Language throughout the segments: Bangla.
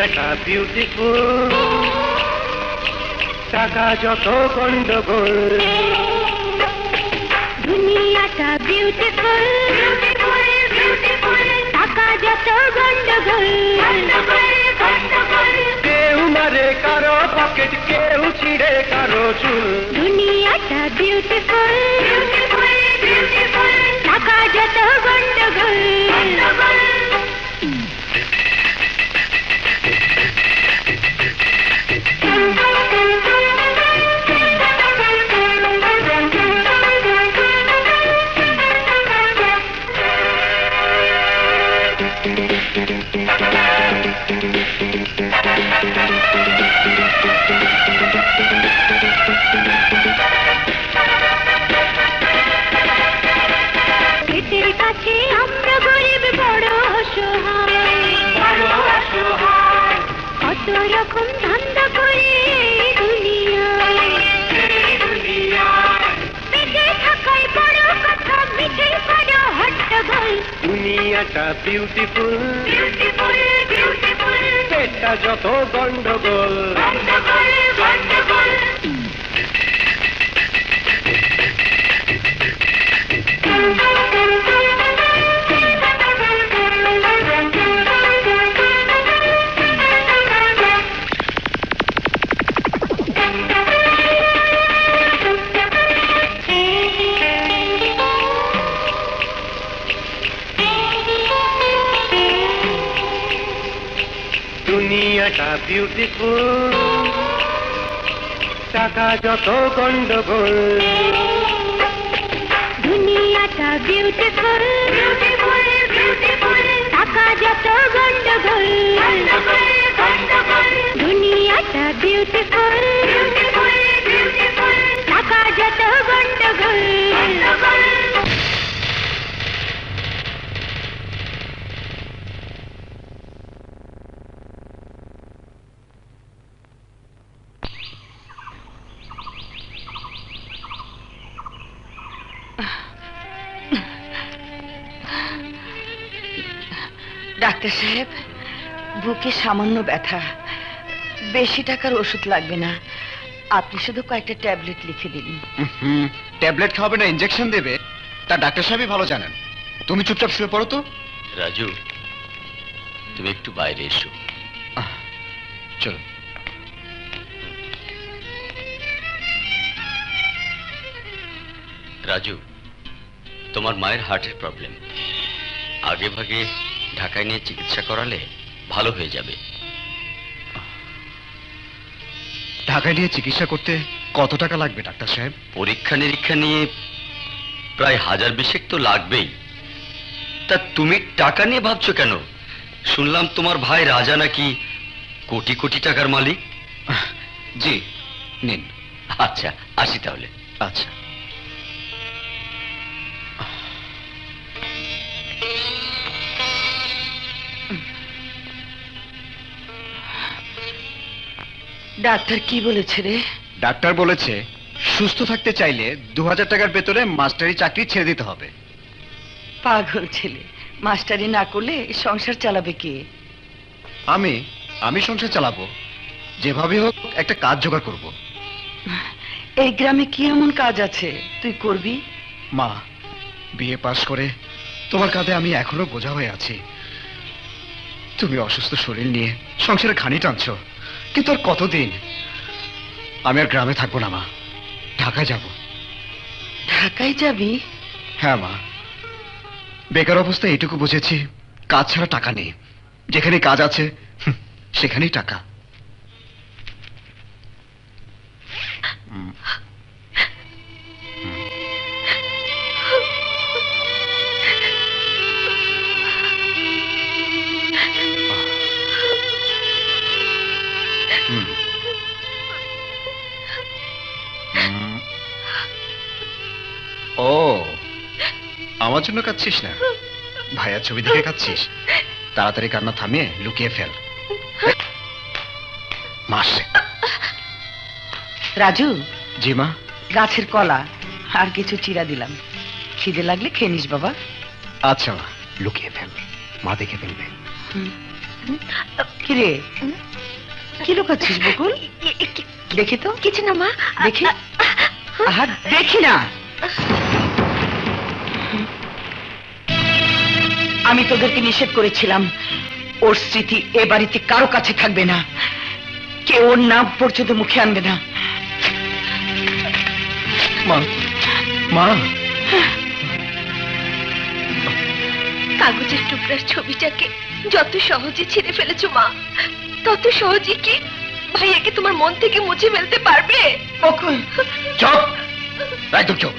দুনিয়াটা বিউটিফুল, টাকা যত গন্ডগোল। দুনিয়াটা বিউটিফুল, বিউটিফুল, বিউটিফুল, টাকা যত গন্ডগোল, গন্ডগোল, গন্ডগোল। কেউ মারে কারো পকেট, কেউ ছিঁড়ে কারো চুল। দুনিয়াটা বিউটিফুল, বিউটিফুল, বিউটিফুল, টাকা যত গন্ডগোল, গন্ডগোল। পেটের কাছে আমরা গরিব বড় অসহায়, বড় অসহায়। কত রকম ধান্দা করে দুনিয়ায়, পেটে থাকাই বড় কথা, মিঠে বড় হট্টগোল। দুনিয়াটা বিউটিফুল, বিউটিফুল, বিউটিফুল, পেটটা যত গন্ডগোল। গন্ডগোল, গন্ডগোল। দুনিয়াটা বিউটিফুল, টাকা যত গন্ডগোল। দুনিয়াটা বিউটিফুল, বিউটিফুল, বিউটিফুল, টাকা যত গন্ডগোল, গন্ডগোল, গন্ডগোল। দুনিয়াটা বিউটিফুল, বিউটিফুল, বিউটিফুল, টাকা যত গন্ডগোল, গন্ডগোল। ডাক্তার সাহেব, বুকে সামান্য ব্যথা, বেশি টাকার ওষুধ লাগবে না, আপনি শুধু কয়েকটা ট্যাবলেট লিখে দিন। ট্যাবলেট খাওয়াবে না ইনজেকশন দেবে তা ডাক্তার সাহেবই ভালো জানেন। তুমি চুপচাপ শুয়ে পড়ো তো। রাজু, তুমি একটু বাইরে এসো। চলো। রাজু, তোমার মায়ের হার্টের প্রবলেম, আগে ভাগে ঢাকায় নিয়ে চিকিৎসা করালে ভালো হয়ে যাবে। ঢাকায় নিয়ে চিকিৎসা করতে কত টাকা লাগবে ডাক্তার সাহেব? পরীক্ষা নিরীক্ষা নিয়ে প্রায় 1000-20 তো লাগবেই। তা তুমি টাকা নিয়ে ভাবছো কেন? শুনলাম তোমার ভাই রাজা নাকি কোটি কোটি টাকার মালিক। জি, নিন। আচ্ছা, আসি তাহলে। আচ্ছা। ডাক্তার কি বলেছে রে? ডাক্তার বলেছে সুস্থ থাকতে চাইলে 2000 টাকার ভেতরে মাস্টারি চাকরি ছেড়ে দিতে হবে। পাগল ছেলে, মাস্টারি না করলে সংসার চালাবে কে? আমি সংসার চালাবো, যেভাবে হোক একটা কাজ জোগাড় করব। এই গ্রামে কি এমন কাজ আছে তুই করবি? মা, বিএ পাশ করে তোমার কাঁধে আমি এখনো বোঝা হয়ে আছি। তুমি অসুস্থ শরীর নিয়ে সংসারে খানি টানছো, কিন্তু আর কতদিন? আমি আর গ্রামে থাকবো না মা, ঢাকায় যাব। ঢাকায় যাবি? হ্যাঁ মা, বেকার অবস্থায় এটুকু বুঝেছি, কাজ ছাড়া টাকা নেই। যেখানে কাজ আছে সেখানেই টাকা। ও, আমার জন্য কাঁদছিস না, ভাইয়ার ছবি দেখে কাঁদছিস? তাড়াতাড়ি কান্না থামিয়ে লুকিয়ে ফেল। মাসে রাজু। জি মা। গাছের কলা আর কিছু চিরা দিলাম, খিদে লাগলে খেয়ে নিস বাবা। আচ্ছা মা, লুকিয়ে ফেল, মা দেখে ফেলবে। কিরে কি লুকাচ্ছিস বকুল? দেখি তো। কিছু না মা, দেখি। আহা, দেখি না। আমি তোদেরকে নিষেধ করেছিলাম ওর স্মৃতি এ বাড়িতে কারো কাছে থাকবে না, কেউ ওর নাম পর্যন্ত মুখে আনবে না। মা, মা। কাগজের টুকরার ছবিটাকে যত সহজে ছিঁড়ে ফেলেছো মা, তত সহজে কি ভাইয়াকে তোমার মন থেকে মুছে ফেলতে পারবে? বকুল চুপ, একদম চুপ।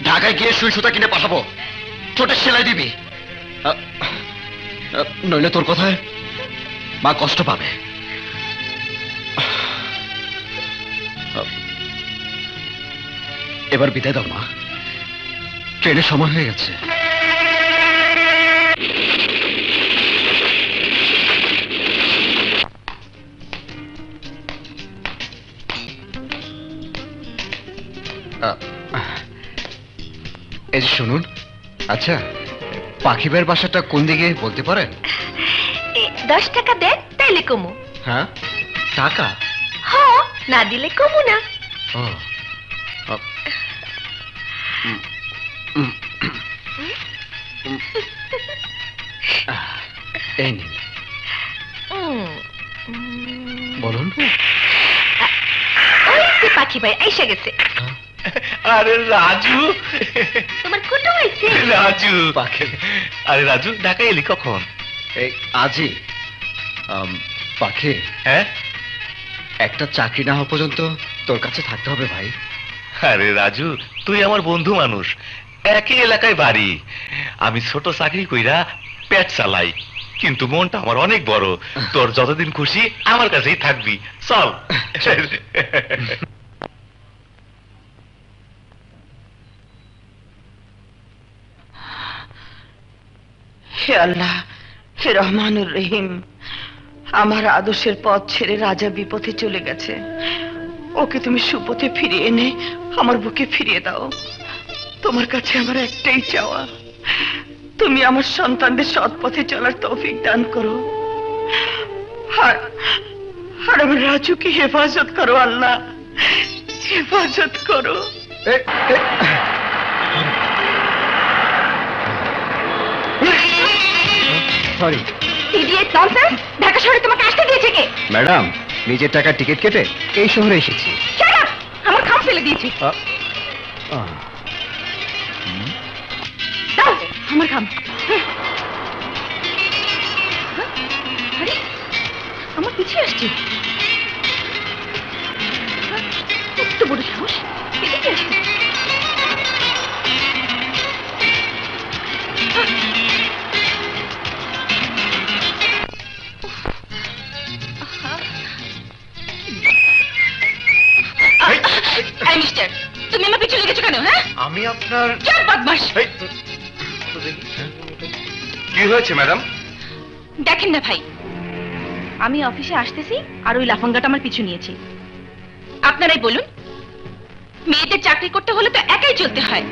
ঢাকায় গিয়ে সুই সুতা কিনে পাঠাবো, ছোট সেলাই দিবি, নইলে তোর কথায় মা কষ্ট পাবে। এবার বিদায় দাও মা, ট্রেনের সময় হয়ে গেছে। এই যে শুনুন, আচ্ছা পাখিবের বাসাটা কোন দিকে বলতে পারেন? 10 টাকা দেন তাইলে কমু। হ্যাঁ, টাকা? হ্যাঁ, না দিলে কমু না। ও, এই নিন, বলুন। ওই যে পাখি ভাই আইসা গেছে। আরে রাজু, তোমার কুটুম আইছে। রাজু পাখি, আরে রাজু, ঢাকায় এলি কখন? এই আজই। পাখি, হ্যাঁ, একটা চাকরি না হওয়া পর্যন্ত তোর কাছে থাকতে হবে ভাই। আরে রাজু, তুই আমার বন্ধু মানুষ, একই এলাকায় বাড়ি। আমি ছোট চাকরি কইরা পেট চালাই, কিন্তু মনটা আমার অনেক বড়। তোর যতদিন খুশি আমার কাছেই থাকবি, চল। হে আল্লাহ, হে রহমানুর রহিম, আমার আদর্শের পথ ছেড়ে রাজা বিপথে চলে গেছে, ওকে তুমি সুপথে ফিরিয়ে এনে আমার বুকে ফিরিয়ে দাও। তোমার কাছে আমার একটাই চাওয়া, তুমি আমার সন্তানদের সৎ পথে চলার তৌফিক দান করো, আর আমার রাজুকে হেফাজত করো আল্লাহ, হেফাজত করো। সরি ইডিয়েট ননসেন্স, ঢাকা শহরে তোমাকে আসতে দিয়েছে কে? ম্যাডাম, নিজের টাকা টিকিট কেটে এই শহরে এসেছি। শাট আপ, আমার খাম ফেলে দিয়েছে। দাও আমার খাম। আরে আমার পিছিয়ে আসছে, কত বড় সাহস, এদিকে আসছে। মিস্টার, তুমি আমার পিছু লেগেছো কেন? হ্যাঁ, আমি আপনার চুপ বদমাশ। কি হয়েছে ম্যাডাম? দেখেন না ভাই, আমি অফিসে আসতেছি আর ওই লাফাঙ্গাটা আমার পিছু নিয়েছে। আপনারাই বলুন, মেয়েদের চাকরি করতে হলে তো একাই চলতে হয়,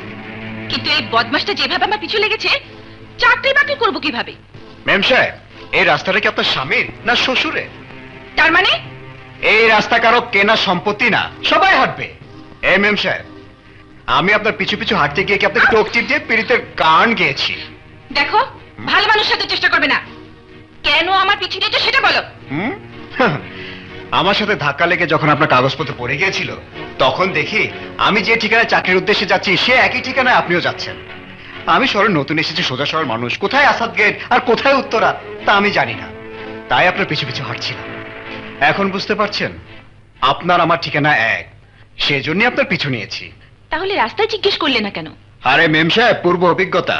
কিন্তু এই বদমাশটা যেভাবে আমার পিছু লেগেছে, চাকরি বাকরি করবো কিভাবে? ম্যাম সাহেব, এই রাস্তাটা কি আপনার স্বামীর না শ্বশুরের? তার মানে এই রাস্তা কারো কেনা সম্পত্তি না, সবাই হাঁটবে। এই ম্যাম সাহেব, আমি আপনার পিছু পিছু হাঁটতে গিয়ে কি আপনাকে চোখ টিপ দিয়ে পীড়িতের গান গেয়েছি? দেখো, ভালো মানুষ সাথে চেষ্টা করবে না। কেন আমার পিছু নিয়েছো সেটা বলো। হুম? আমার সাথে ধাক্কা লেগে যখন আপনার কাগজপত্র পড়ে গিয়েছিল, তখন দেখি আমি যে ঠিকানায় চাকরির উদ্দেশ্যে যাচ্ছি সে একই ঠিকানায় আপনিও যাচ্ছেন। আমি শহরে নতুন এসেছি, সোজা শহর মানুষ, কোথায় আসাদ গেট আর কোথায় উত্তরা তা আমি জানি না, তাই আপনার পিছু পিছু হাঁটছিলাম। এখন বুঝতে পারছেন আপনার আমার ঠিকানা এক, সেজন্যই আপনার পিছু নিয়েছি। তাহলে রাস্তায় জিজ্ঞেস করলে না কেন? আরে মেম সাহেব, পূর্ব অভিজ্ঞতা,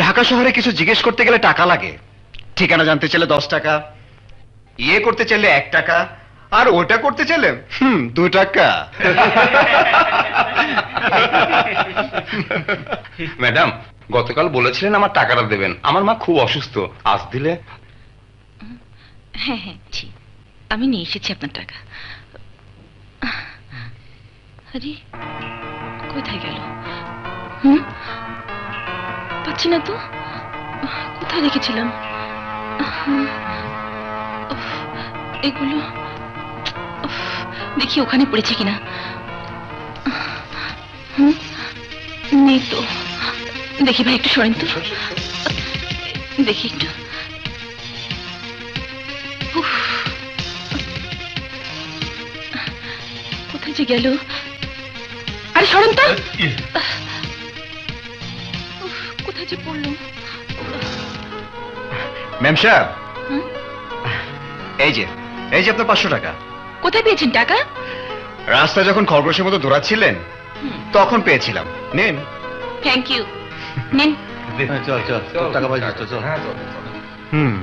ঢাকা শহরে কিছু জিজ্ঞেস করতে গেলে টাকা লাগে। ঠিকানা জানতে চাইলে 10 টাকা, ইয়ে করতে চাইলে 1 টাকা, আর ওটা করতে চাইলে 2 টাকা। ম্যাডাম, গতকাল বলেছিলেন আমার টাকাটা দেবেন, আমার মা খুব অসুস্থ, আজ দিলে। হ্যাঁ হ্যাঁ, জি, আমি নিয়ে এসেছি আপনার টাকা। আরে কোথায় গেল? পাচ্ছি না তো, কোথায় রেখেছিলাম? উফ, এগুলো উফ, দেখি ওখানে পড়েছে কিনা। হুম, নেই তো। দেখি ভাই, একটু সরেন তো, দেখি একটু। উফ, কোথায় যে গেল? আরে সরেন তো। উফ, কোথায় যে পড়লো? ম্যাম সাহেব, হুম? এই যে আপনার 500 টাকা। কোথায় পেয়েছেন টাকা? রাস্তায় যখন খরগোশের মতো দৌড়াচ্ছিলেন তখন পেয়েছিলাম, নেন। Thank you. নিন। চল চল টাকা পয়সা চল। হুম।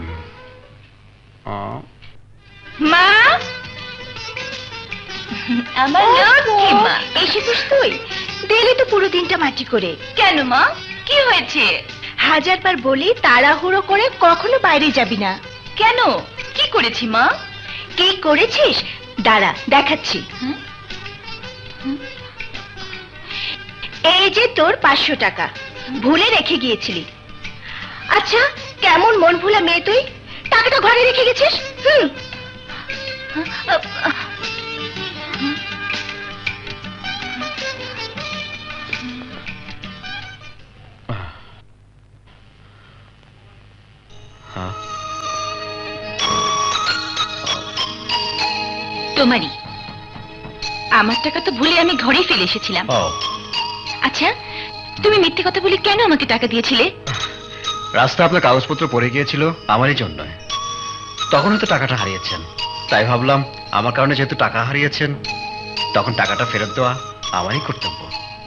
মা, আমার লক্ষ্মী মা, এসেছিস তুই? দিলি তো পুরো দিনটা মাটি করে। কেন মা, কি হয়েছে? 1000 বার বলি তাড়াহুড়ো করে কখনো বাইরে যাবি না। কেন, কি করেছি মা? কি করেছিস দাঁড়া দেখাচ্ছি। এই যে তোর 500 টাকা ভুলে রেখে গিয়েছিলি। আচ্ছা, কেমন মন ভোলা মেয়ে তুই, টাকাটা ঘরে রেখে গেছিস। তোমারই। আমার টাকা তো ভুলে আমি ঘরেই ফেলে এসেছিলাম। আচ্ছা, তুমি মিথ্যে কথা বলে কেন আমাকে টাকা দিয়েছিলে? রাস্তা আপনার কাগজপত্র পড়ে গিয়েছিল আমারই জন্য। তখন হয়তো টাকাটা হারিয়েছেন, তাই ভাবলাম আমার কারণে যেহেতু টাকা হারিয়েছেন তখন টাকাটা ফেরত দেওয়া আমারই কর্তব্য।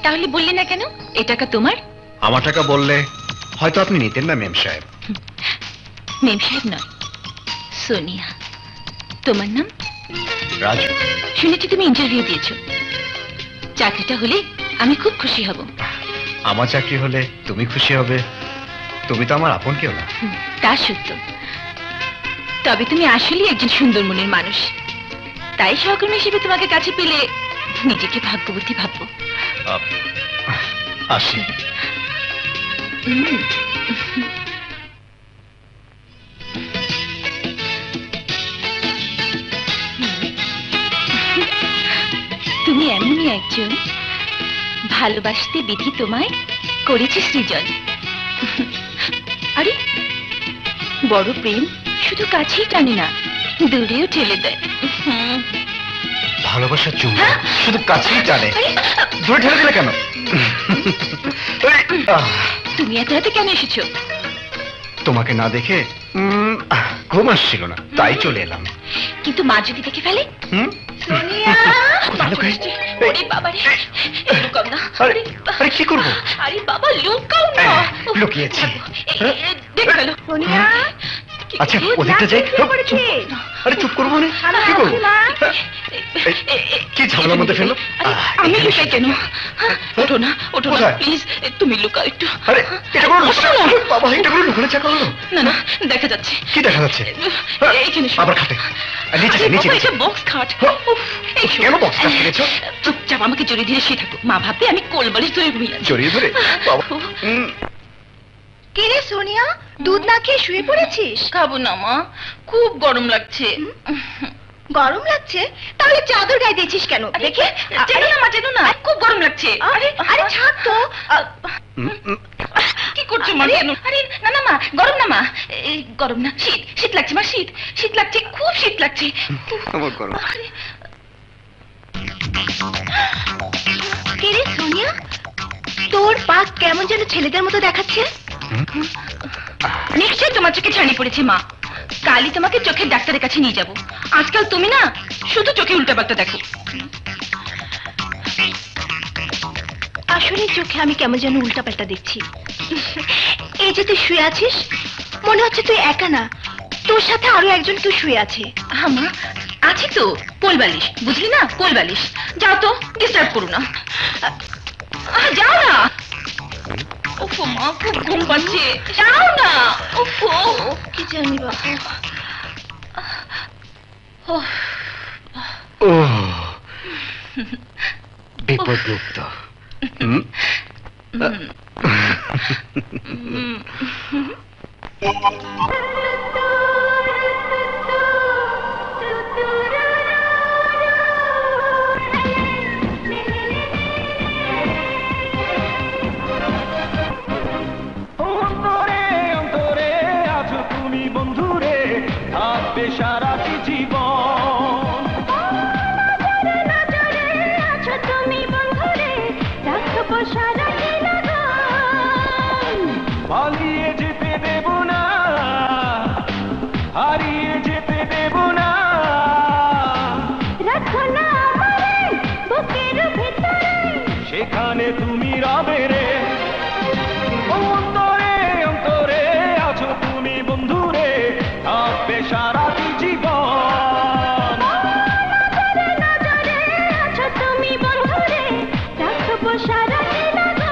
তাহলে বললে না কেন এই টাকা তোমার? আমার টাকা বললে হয়তো আপনি নিতেন না মেম সাহেব। মেম সাহেব নয়, সোনিয়া। তোমার নাম? রাজু। শুনেছি তুমি ইন্টারভিউ দিয়েছো। চাকরিটা হলে আমি খুব খুশি হব। আমার চাকরি হলে তুমি খুশি হবে? তুমি তো আমার আপন কেউ না। তা সত্য, তবে তুমি আসলেই একজন সুন্দর মনের মানুষ। তাই সহকর্মী হিসেবে তোমাকে কাছে পেলে নিজেকে ভাগ্যবতী ভাববো। আসি। তুমি এমনই একজন, ভালোবাসতে বিধি তোমায় করেছে সৃজন। আরে, বড় প্রেম শুধু কাছেই টানে না, দূরেও ঠেলে দেয়। ভালোবাসার জন্য শুধু কাছেই টানে, দূরে ঠেলে দিলে কেন? তুমি এত রাতে কেন এসেছো? তোমাকে না দেখে ঘুম আসছিল না, তাই চলে এলাম। কিন্তু মা যদি দেখে ফেলে? সোনিয়া! কোথায় লুকাই? ওরে বাবা রে, লুকাও না। আরে কি করবো? আরে বাবা, লুকাও না। লুকিয়েছি। দেখে গেল। সোনিয়া! আচ্ছা, ওদিকটা যাই। আরে চুপ করবো না, কি করবো? কি ঝামেলার মধ্যে ফেললো? আমি লুকাই কেন? ওঠো না, ওঠো না প্লিজ, তুমি লুকাও একটু। আরে এটা কোনো বাবা, এটা কোনো লুকানো চাকা হলো? না না, দেখা যাচ্ছে। কি দেখা যাচ্ছে? এইখানে আবার খাটে। নিচে নিচে। এটা বক্স খাট। কেন বক্স খাট কিনেছো? চুপচাপ আমাকে জড়িয়ে ধরে শুয়ে থাকো। মা ভাববে আমি কোলবালিশ ধরে ঘুমিয়ে আছি। জড়িয়ে ধরে? বাবা। কে রে সোনিয়া, দুধ না খেয়ে শুয়ে পড়েছিস? খাবো না মা, খুব গরম লাগছে। গরম লাগছে? তাহলে চাদর গায়ে দিয়েছিস কেন? দেখে চেনো না মা, চেনো না, খুব গরম লাগছে। আরে আরে ছাড় তো। কি করছো মা? আরে না না মা, গরম না মা, গরম না, শীত শীত লাগছে মা, শীত শীত লাগছে, খুব শীত লাগছে। আমার গরম। কে রে সোনিয়া, তোর পা কেমন যেন ছেলেদের মতো দেখাচ্ছে। নিশ্চয়ই তোমার চোখে ছানি পড়েছে মা, কালই তোমাকে চোখের ডাক্তারের কাছে নিয়ে যাব। আজকাল তুমি না শুধু চোখে উল্টাপাল্টা দেখো। আসলে চোখে আমি কেমন যেন উল্টাপাল্টা দেখছি। এই যে তুই শুয়ে আছিস, মনে হচ্ছে তুই একা না, তোর সাথে আরো একজন কেউ শুয়ে আছে। মা আছে তো, কোলবালিশ, বুঝলি না, কোলবালিশ। যাও তো, ডিস্টার্ব করো না, যাও না। ওফো মা, খুব ঘুম পাচ্ছে, যাও না। ওফো, কি জানি বাবা। ও বিপদমুক্ত। সেখানে তুমি রবে রে, অন্তরে অন্তরে আছো তুমি বন্ধুরে, থাকবে সারাটি জীবন। তুমি বন্ধুরে, রাখবো সারাটি লগন।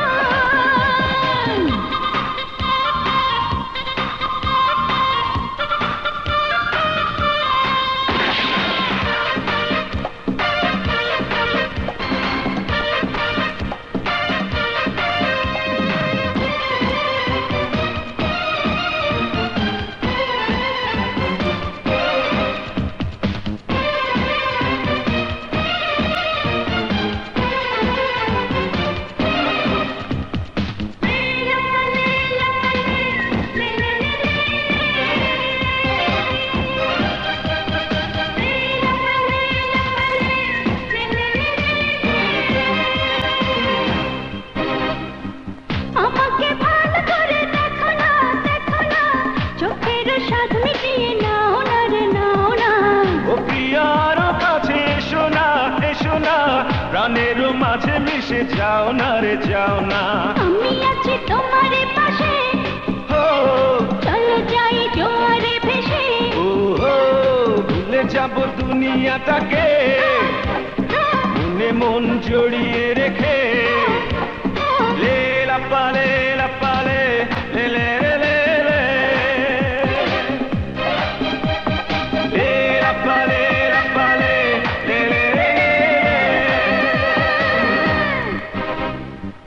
আমাকে ভালো করে দেখো না, দেখো না, চোখের স্বাদ মিটিয়ে নাও না রে, নাও না। ও প্রিয়ার কাছে এসো না, এসো না, প্রাণের মাঝে মিশে যাও না রে, যাও না। আমি আছি তোমার পাশে, ও চলো যাই জোয়ারে ভেসে। ও ভুলে যাব দুনিয়াটাকে, মনে মন জড়িয়ে রেখে। লে লা পালে, লা পালে, লে লে লে লে লে। লে লা পালে, লা পালে, লে লে লে লে লে।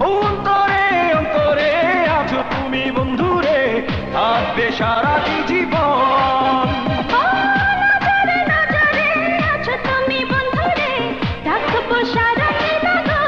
ও অন্তরে অন্তরে আছো তুমি বন্ধুরে, থাকবে সারাটি জীবন। নজরে নজরে আছো তুমি বন্ধুরে, রাখবো সারাটি লগন।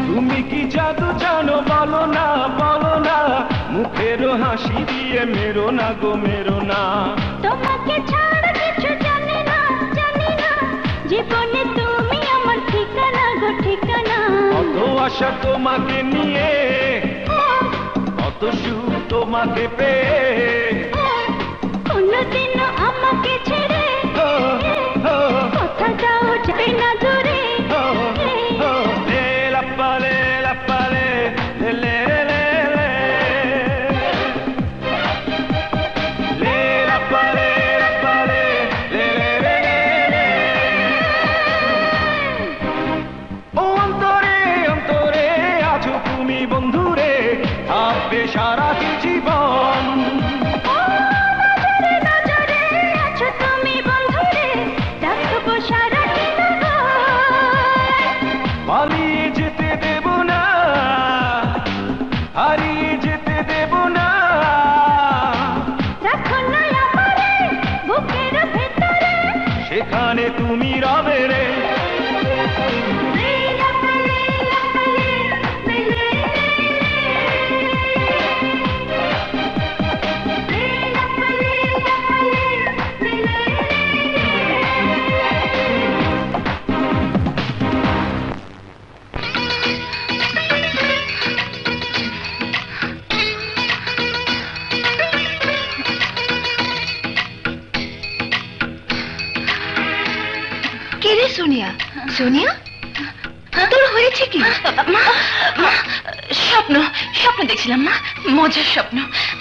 তুমি কি জাদু জানো বলো না, বলো না, মুখের হাসি দিয়ে মেরো না গো, মেরো না। তোমাকে ছাড়া কিছু জানি না, জানি না, জীবনে তুমি আমার ঠিকানা গো, ঠিকানা। কত আশা তোমাকে নিয়ে, কত সুখ তোমাকে পেয়ে। কোনদিনও আমাকে ছেড়ে ও, ও, কথা দাও যাবে না দূরে। ও, ও, লে লা পালে, লা পালে, লে লে লে লে। লে লা পালে, লা পালে, লে লে লে লে। ও অন্তরে অন্তরে আছো তুমি বন্ধুরে, থাকবে সারাটি জীবন। নজরে নজরে আছো তুমি বন্ধুরে, রাখবো সারাটি লগন। পালিয়ে যেতে দেব না, হারিয়ে যেতে দেব না। রাখো না আমারে বুকের ভেতরে, সেখানে তুমি রবে রে। লা পালে, লা পালে, লে লে লে। লা পালে, লা পালে, লে লে লে। কে রে সোনিয়া? সোনিয়া, তোর হয়েছে কি? স্বপ্ন, স্বপ্ন দেখছিলাম মা, মজার স্বপ্ন,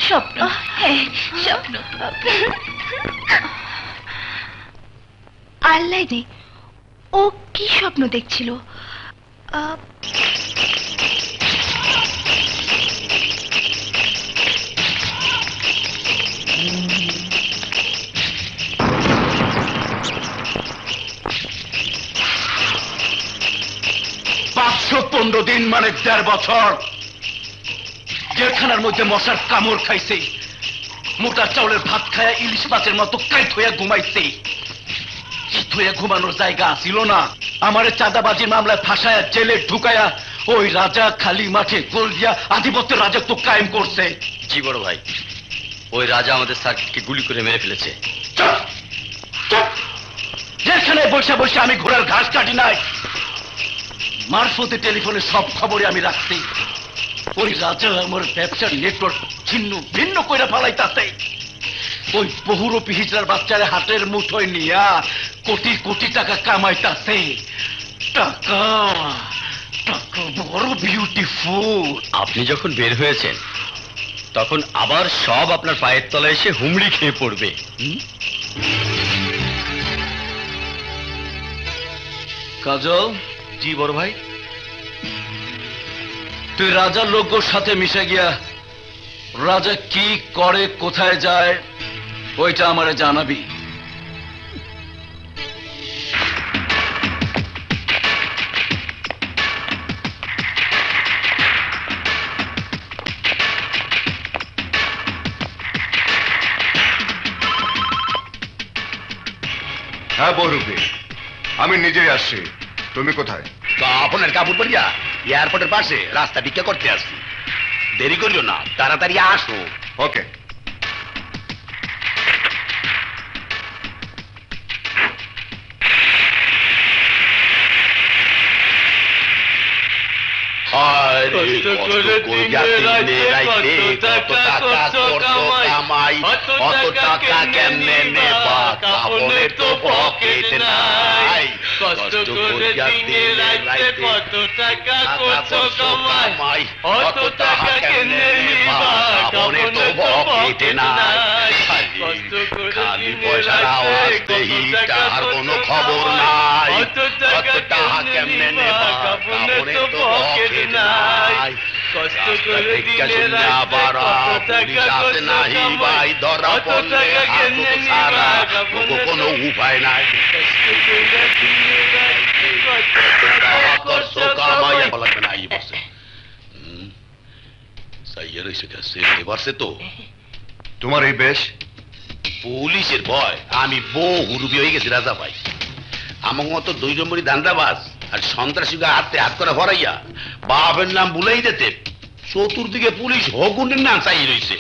স্বপ্ন, হ্যাঁ স্বপ্ন। আল্লাহ রে, ও কি স্বপ্ন দেখছিল? দিন মানে 1.5 বছর জেলখানার মধ্যে মশার কামড় খাইছে, মোটা চাউলের ভাত খায়া ইলিশ মাছের মতো কাইট হইয়া ঘুমাইছে। চিত হইয়া ঘুমানোর জায়গা ছিল না। আমারে চাঁদাবাজির মামলায় ফাঁসায়া জেলে ঢুকায়া ওই রাজা খালি মাঠে গোল দিয়া আধিপত্যের রাজত্ব কায়েম করছে। জি বড় ভাই, ওই রাজা আমাদের সার্কিটকে গুলি করে মেরে ফেলেছে। জেলখানায় বসে বসে আমি ঘোড়ার ঘাস কাটি নাই, মারফতে টেলিফোনে সব খবরে আমি রাখছি। ওই রাজা আমার ব্যবসার নেটওয়ার্ক ছিন্ন ভিন্ন কইরা ফালাইতাছে। ওই বহুরূপী হিজড়ার বাচ্চারে হাতের মুঠোয় নিয়া কোটি কোটি টাকা কামাইতাছে। টাকা টাকা বড় বিউটিফুল। আপনি যখন বের হয়েছেন তখন আবার সব আপনার পায়ের তলায় এসে হুমড়ি খেয়ে পড়বে। কাজল। জি বড় ভাই। তুই রাজার লোকগুলোর সাথে মিশে গিয়া রাজা কি করে কোথায় যায় ওইটা আমারে জানাবি। হ্যাঁ বহুরূপী, আমি নিজেই আসছি। তুমি কোথায়? আপনার কাপড় পরিয়া এয়ারপোর্টের পাশে রাস্তা ভিক্ষা করতে আসছি। দেরি করিও না, তাড়াতাড়ি আসো। ওকে। অত টাকা কেমনে নেবা, কাপড়ের তো পকেট নাই। কষ্ট করিয়া দিনে রাইতে কত টাকা করছো কামাই, অত টাকা কেমনে নেবা, কাপড়ের তো পকেট নাই। খালি পয়সার আওয়াজ দেহি, তার কোনো খবর নাই। অত টাকা কেমনে নেবা, কাপড়ের তো পকেট নাই। কষ্ট করে দিনে রাইতে কত টাকা করছো কামাই, অত টাকা কেমনে নেবা, কাপড়ের কোনো উপায় নাই। কষ্ট করে দিনে রাইতে কত টাকা করছো কামাই। লাগবে না, এই বসে সাইয়ার এসে গেছে, এবারছে তো। তোমার এই বেশ? পুলিশের ভয় আমি বহুরূপী হয়ে গেছি রাজা ভাই। আমার মতো 2 নম্বরই দান্দাবাজ আর সন্ত্রাসীকে হাতে হাত করে ভরাইয়া বাপের নাম ভুলেই দিতে চতুর্দিকে পুলিশ হগুনের নাম চাই রয়েছে।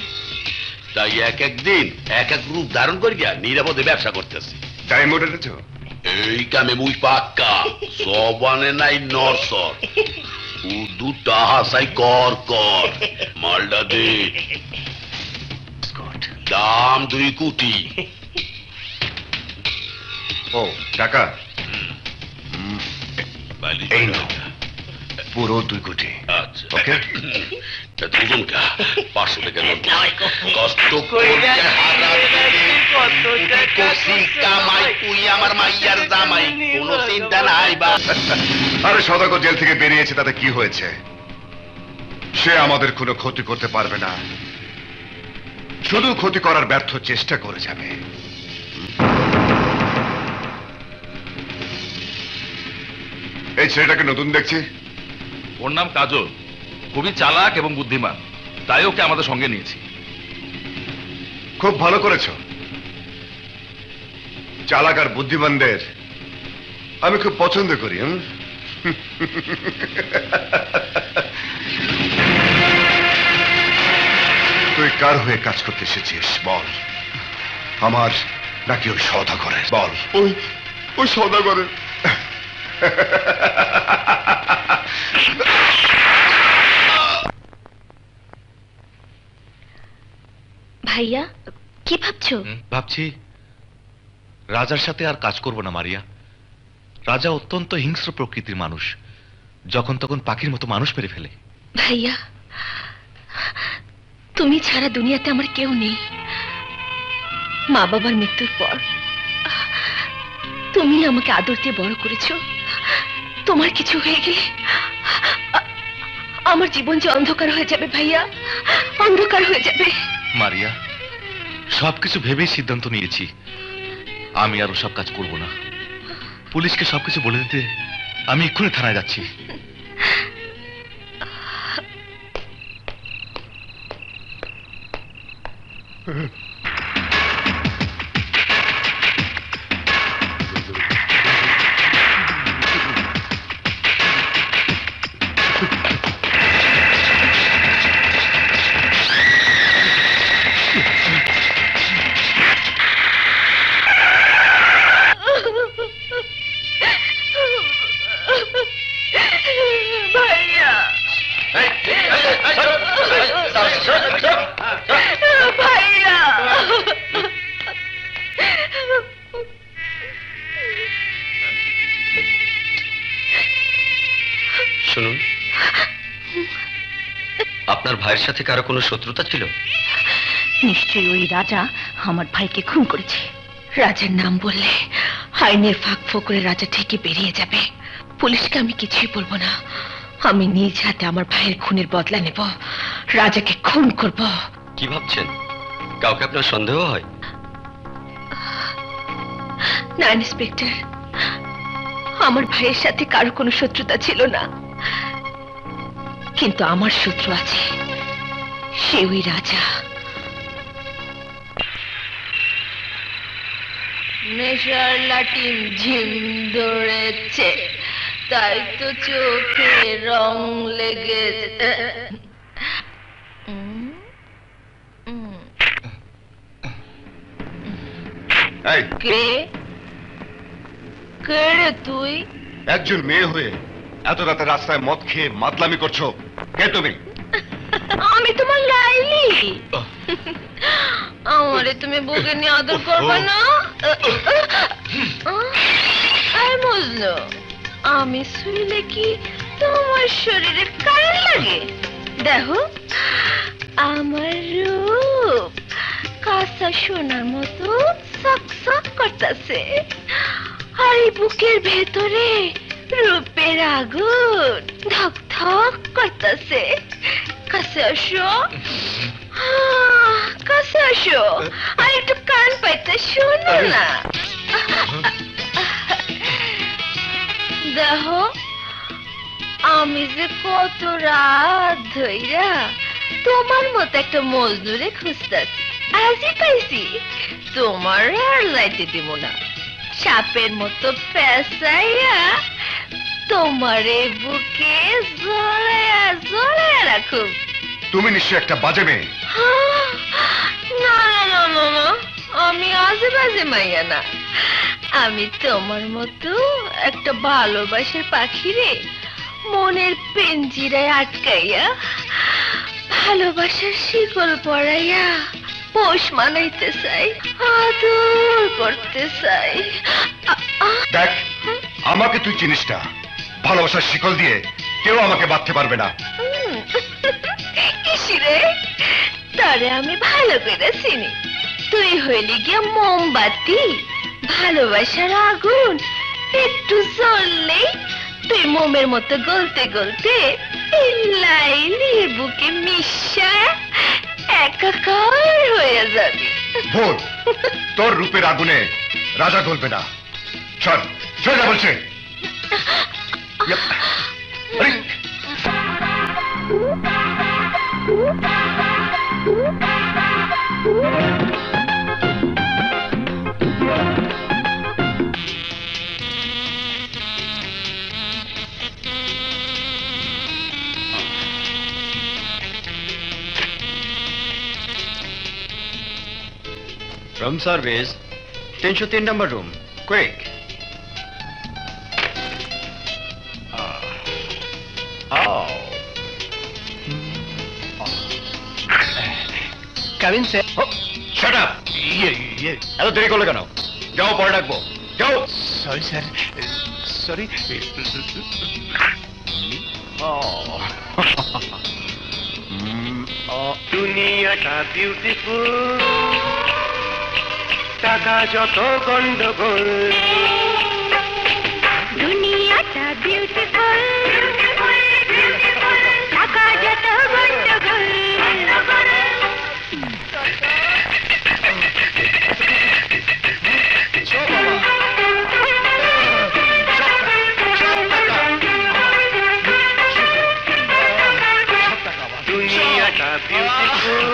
তাই এক একদিন এক এক রূপ ধারণ করিয়া নিরাপদে ব্যবসা করতেছি। টাইম উঠেছ? এই কামে মুই পাক্কা, জবানে নাই নরসর, উদু টাহা চাই কর কর। মালটা দে, দাম 2 কোটি। ও টাকা এই নাও, পুরো 2 কোটি। আচ্ছা ওকে। দুজন কা 500 টাকা নোট। কষ্ট কইরা কত টাকা কামাই, তুই আমার মাইয়ার জামাই, কোনো চিন্তা নাই বা। আরে সদাগর জেল থেকে বেরিয়েছে, তাতে কি হয়েছে? সে আমাদের কোনো ক্ষতি করতে পারবে না, শুধু ক্ষতি করার ব্যর্থ চেষ্টা করে যাবে। এই ছেলেটাকে নতুন দেখছি। ওর নাম কাজল, খুবই চালাক এবং বুদ্ধিমান, তাই ওকে আমাদের সঙ্গে নিয়েছি। খুব ভালো করেছো। চালাক আর বুদ্ধিমানদের আমি খুব পছন্দ করি। তুই কার হয়ে কাজ করতে এসেছিস বল? আমার নাকি ওই সওদাগরের? বল। ওই সওদাগরের। ভাইয়া কি ভাবছো? ভাবছি রাজার সাথে আর কাজ করব না মারিয়া। রাজা অত্যন্ত হিংস্র প্রকৃতির মানুষ, যখন তখন পাখির মতো মানুষ মেরে ফেলে। ভাইয়া তুমি ছাড়া দুনিয়াতে আমার কেউ নেই। মা বাবার মৃত্যুর পর তুমি আমাকে আদর দিয়ে বড় করেছো। তোমার কিছু হয়ে গেলে আমার জীবন যে অন্ধকার হয়ে যাবে ভাইয়া, অন্ধকার হয়ে যাবে। মারিয়া, সবকিছু ভেবেই সিদ্ধান্ত নিয়েছি, আমি আর সব কাজ করব না। পুলিশকে সবকিছু বলে দিতে আমি এক্ষুনি থানায় যাচ্ছি। শুনুন, আপনার ভাইয়ের সাথে কারো কোনো শত্রুতা ছিল? নিশ্চয়ই ওই রাজা আমার ভাইকে খুন করেছে। রাজার নাম বললে আইনের ফাঁক ফোকরে রাজা ঠিকই বেরিয়ে যাবে। পুলিশকে আমি কিছুই বলবো না, আমি নিজ হাতে আমার ভাইয়ের খুনের বদলা নেব, রাজাকে খুন করব। কি ভাবছেন? কাউকে আপনার সন্দেহ হয়? না ইন্সপেক্টর, আমার ভাইয়ের সাথে কারো কোনো শত্রুতা ছিল না, কিন্তু আমার শত্রু আছে, সে ওই রাজা। নেশার লাটিম ঝিম ধরেছে, তাই তো চোখে রং লেগেছে। এই, কে কে রে তুই? একজন মেয়ে হয়ে এত রাতে রাস্তায় মদ খেয়ে মাতলামি করছো, কে তুমি? আমি তোমার লাইলি। আমারে তুমি বুকে নিয়ে আদর করবে না? আই মজনু, আমি শুইলে কি তোমার শরীরে কারেন্ট লাগে? দেখো আমার রূপ কাঁচা সোনার মতো সকসক করতেছে, আর এই বুকের ভেতরে রূপের আগুন ধক ধক করতেছে। কাছে আসো, কাছে আসো, আর একটু কান পাইতে শোনো না। দেখো আমি যে কত রাত ধইরা তোমার মতো একটা মজদুরে খুঁজতেছি, আজই পাইছি। তোমার আর লাইতে দিব না, সাপের মতো পেঁচাইয়া তোমারে বুকে জড়াইয়া জড়াইয়া রাখুম। তুমি নিশ্চয় একটা বাজে মেয়ে। না না না না না, আমি আজে বাজে মাইয়া না, আমি তোমার মতো একটা ভালোবাসার পাখি রে মনের পেঞ্জিরায় আটকাইয়া ভালোবাসার শিকল পরাইয়া পোষ মানাইতে চাই, আদর করতে চাই। দেখ, আমাকে তুই চিনিস না, ভালোবাসার শিকল দিয়ে কেউ আমাকে বাঁধতে পারবে না। কিসিরে তারে আমি ভালো করে চিনি, তুই হইলি গিয়া মোমবাতি, ভালোবাসার আগুন একটু জ্বললেই তুই মোমের মতো গলতে গলতে লাইলির বুকে মিশা একাকার হয়ে যাবি। ভুল, তোর রূপের আগুনে রাজা গলবে না। চল চল যা বলছে। আরে, Room service, 303 number room. Quick. Oh. Come in, sir. Oh, shut up! এত দেরি করলে কেন? যাও, পরে ডাকবো। যাও। Sorry, sir. Sorry. দুনিয়াটা বিউটিফুল, টাকা যত গন্ডগোল। দুনিয়াটা বিউটিফুল, টাকা যত গন্ডগোল। দুনিয়াটা বিউটিফুল,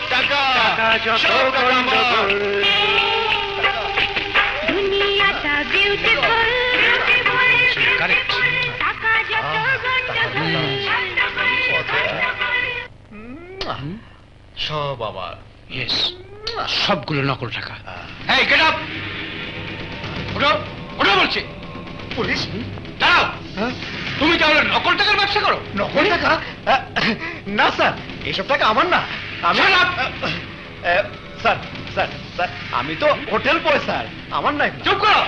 টাকা যত গন্ডগোল। দুনিয়াটা বিউটিফুল, টাকা যত গন্ডগোল। সব আবার ইয়েস, সবগুলো নকল টাকা। এই গেট আপ, ওঠো ওঠো বলছি। পুলিশ? দাঁড়াও, তুমি তাহলে নকল টাকার ব্যবসা করো? নকল টাকা? না স্যার, এসব টাকা আমার না। আমি স্যার স্যার স্যার, আমি তো হোটেল বয় স্যার, আমার নাই। চুপ করো।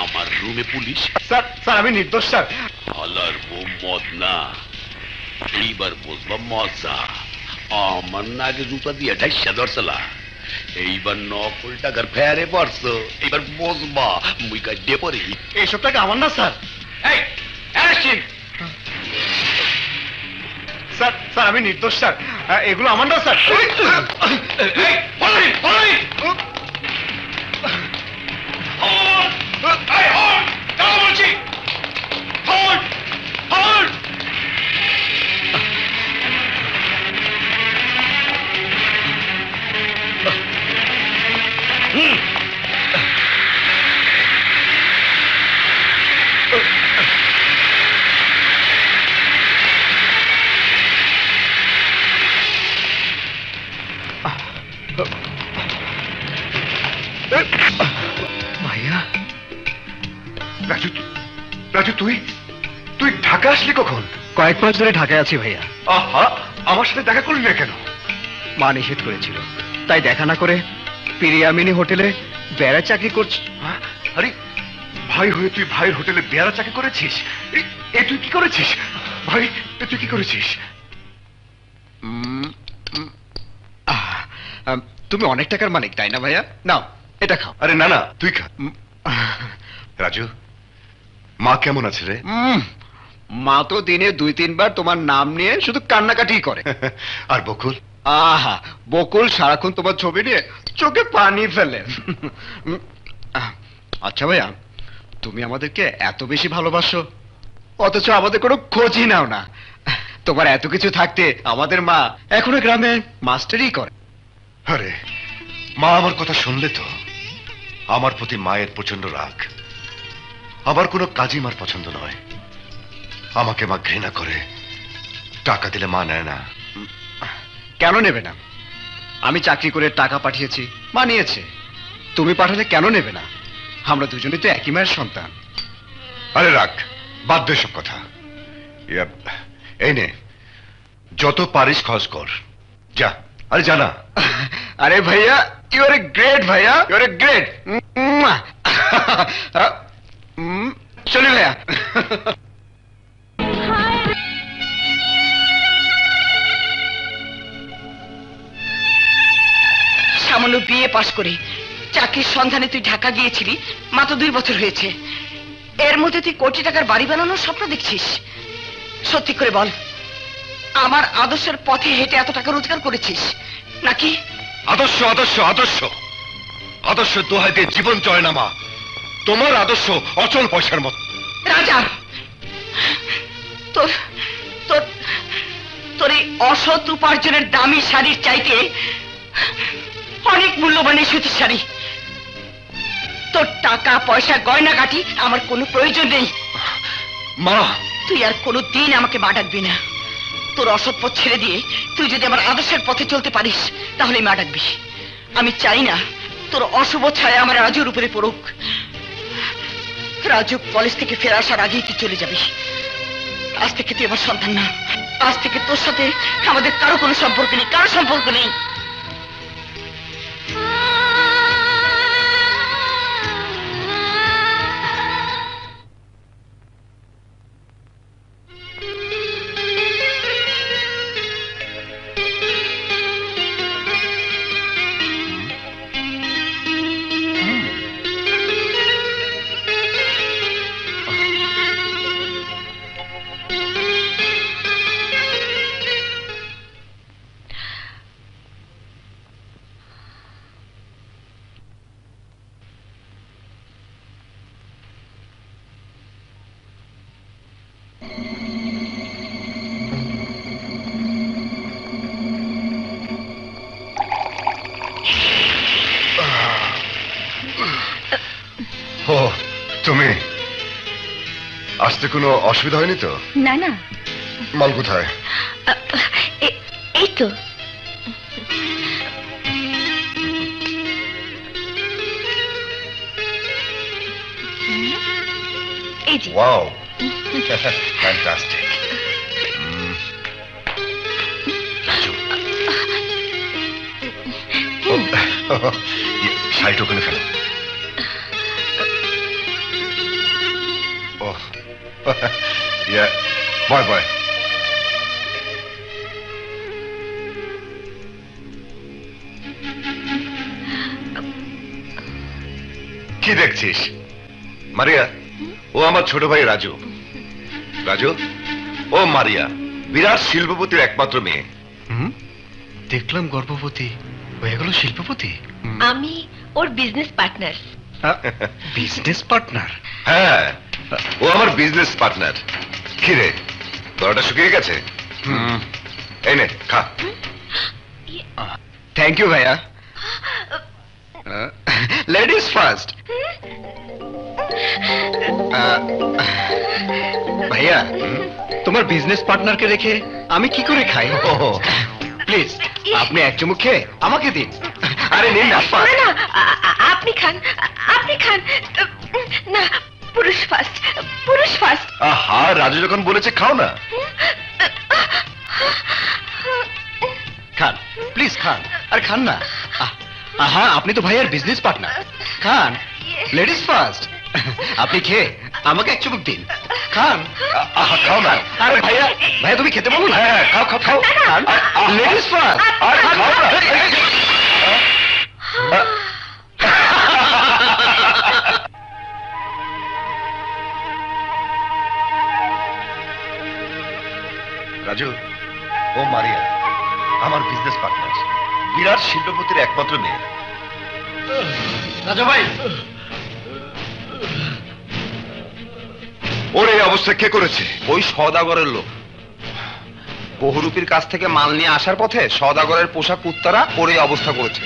আমার রুমে পুলিশ? স্যার স্যার আমি নির্দোষ স্যার। হালার বউ মদ না, এইবার বুঝবা মজা। আমার নাকে জুতা দিয়ে ঢাইসা ধরছলা, এইবার নকল টাকার ফেরে পড়ছো, এইবার বুঝবা মুই কাটে পড়ি। এইসব টাকা আমার না স্যার। স্যার স্যার আমি নির্দোষ স্যার, এগুলো আমার না স্যার। ভাইয়া, রাজু, রাজু তুই তুই ঢাকা আসলি কখন? কয়েক মাস ধরে ঢাকায় আছি ভাইয়া। আহা, আমার সাথে দেখা করলি না কেন? মা নিষেধ করেছিল, তাই দেখা না করে পিরিয়ামিনি হোটেলে বেড়া চাকরি করছি। আরে ভাই হয়ে তুই ভাইয়ের হোটেলে বেয়ারা চাকরি করেছিস? এ তুই কি করেছিস ভাই? এ তুই কি করেছিস? তুমি অনেক টাকার মালিক তাই না ভাইয়া? নাও এটা খাও। আরে না না, তুই খা। রাজু, মা কেমন আছে রে? মা তো দিনে 2-3 বার তোমার নাম নিয়ে শুধু কান্নাকাটি করে। আর বকুল? আহা, বকুল সারাক্ষণ তোমার ছবি নিয়ে চোখে পানি ফেলে। আচ্ছা ভাইয়া, তুমি আমাদেরকে এত বেশি ভালোবাসো, অথচ আমাদের কোনো খোঁজই নাও না। তোমার এত কিছু থাকতে আমাদের মা এখনো গ্রামে মাস্টারি করে। আরে মা আমার কথা শুনলে তো? আমার প্রতি মায়ের প্রচন্ড রাগ। আমার কোনো কাজই মার পছন্দ নয়। আমাকে মা ঘৃণা করে, টাকা দিলে মা নেয় না। কেন নেবে না? আমি চাকরি করে টাকা পাঠিয়েছি, মা নিয়েছে। তুমি পাঠালে কেন নেবে না? আমরা দুজনেই তো একই মায়ের সন্তান। আরে রাখ, বাদ দে সব কথা। এই নে, যত পারিস খরচ কর, যা। আরে জানা। আরে ভাইয়া, ইউ আর এ গ্রেট ভাইয়া, ইউ আর এ গ্রেট। চলি ভাইয়া। সামান্য বিয়ে পাশ করে চাকরির সন্ধানে তুই ঢাকা গিয়েছিলি, মাত্র 2 বছর হয়েছে। এর মধ্যে তুই কোটি টাকার বাড়ি বানানোর স্বপ্ন দেখছিস? সত্যি করে বল, আমার আদর্শের পথে হেঁটে এত টাকা রোজগার করেছিস নাকি? আদর্শ আদর্শ আদর্শ আদর্শ দোহাই দিয়ে জীবন চলে না মা। তোমার আদর্শ অচল পয়সার মত। রাজা, তোর তোর তোর এই অসৎ উপার্জনের দামি শাড়ির চাইতে অনেক মূল্যবান এই সুতির শাড়ি। তোর টাকা পয়সা গয়নাগাটি আমার কোনো প্রয়োজন নেই। মা, তুই আর কোনোদিন আমাকে মা ডাকবি না। তোর অসৎ পথ ছেড়ে দিয়ে তুই যদি আমার আদর্শের পথে চলতে পারিস, তাহলে মা ডাকবি। আমি চাই না তোর অশুভ ছায়া আমার রাজুর উপরে পড়ুক। রাজু কলেজ থেকে ফেরা আসার আগেই তুই চলে যাবি। আজ থেকে তুই আমার সন্তান না। আজ থেকে তোর সাথে আমাদের কারো কোনো সম্পর্ক নেই, কারো সম্পর্ক নেই। ও, তুমি আসতে কোনো অসুবিধা হয়নি তো? না না, মাল কোথায়? এই তো। এই যে। Wow, fantastic. শাড়িটা ওখানে ফেলো। বয় বয়। কি দেখছিস? মারিয়া, ও আমার ছোট ভাই রাজু। রাজু, ও মারিয়া বিরাট শিল্পপতির একমাত্র মেয়ে। দেখলাম গর্ভবতী হয়ে গেল শিল্পপতি। আমি ওর বিজনেস পার্টনার। Business partner? হ্যাঁ, ও আমার বিজনেস পার্টনার। কি রে, গলাটা শুকিয়ে গেছে? এই নে খা। থ্যাংক ইউ ভাইয়া। Ladies first. ভাইয়া, তোমার বিজনেস পার্টনারকে রেখে আমি কি করে খাই? প্লিজ আপনি এক চুমুক খেয়ে আমাকে দিন। আরে নিন না। না, আপনি খান, আপনি খান। না, পুরুষ ফার্স্ট, পুরুষ ফার্স্ট। আহা, রাজু যখন বলেছে খাও না। খান প্লিজ, খান। আর খান না। আহা, আপনি তো ভাইয়ার বিজনেস পার্টনার। খান, লেডিস ফার্স্ট। আপনি খেয়ে আমাকে এক চুমুক দিন। খান। আহা, খাও না। আরে ভাইয়া, ভাইয়া তুমি খেতে বলো না। হ্যাঁ, খাও খাও খাও। খান, লেডিস ফার্স্ট। আরে খাও না। রাজু, ও মারিয়া আমার বিজনেস পার্টনার, বিরাট শিল্পপতির একমাত্র মেয়ে। রাজা ভাই, ওর এই অবস্থা কে করেছে? ওই সওদাগরের লোক বহুরূপীর কাছ থেকে মাল নিয়ে আসার পথে সওদাগরের পোশাক কুত্তারা ওর এই অবস্থা করেছে।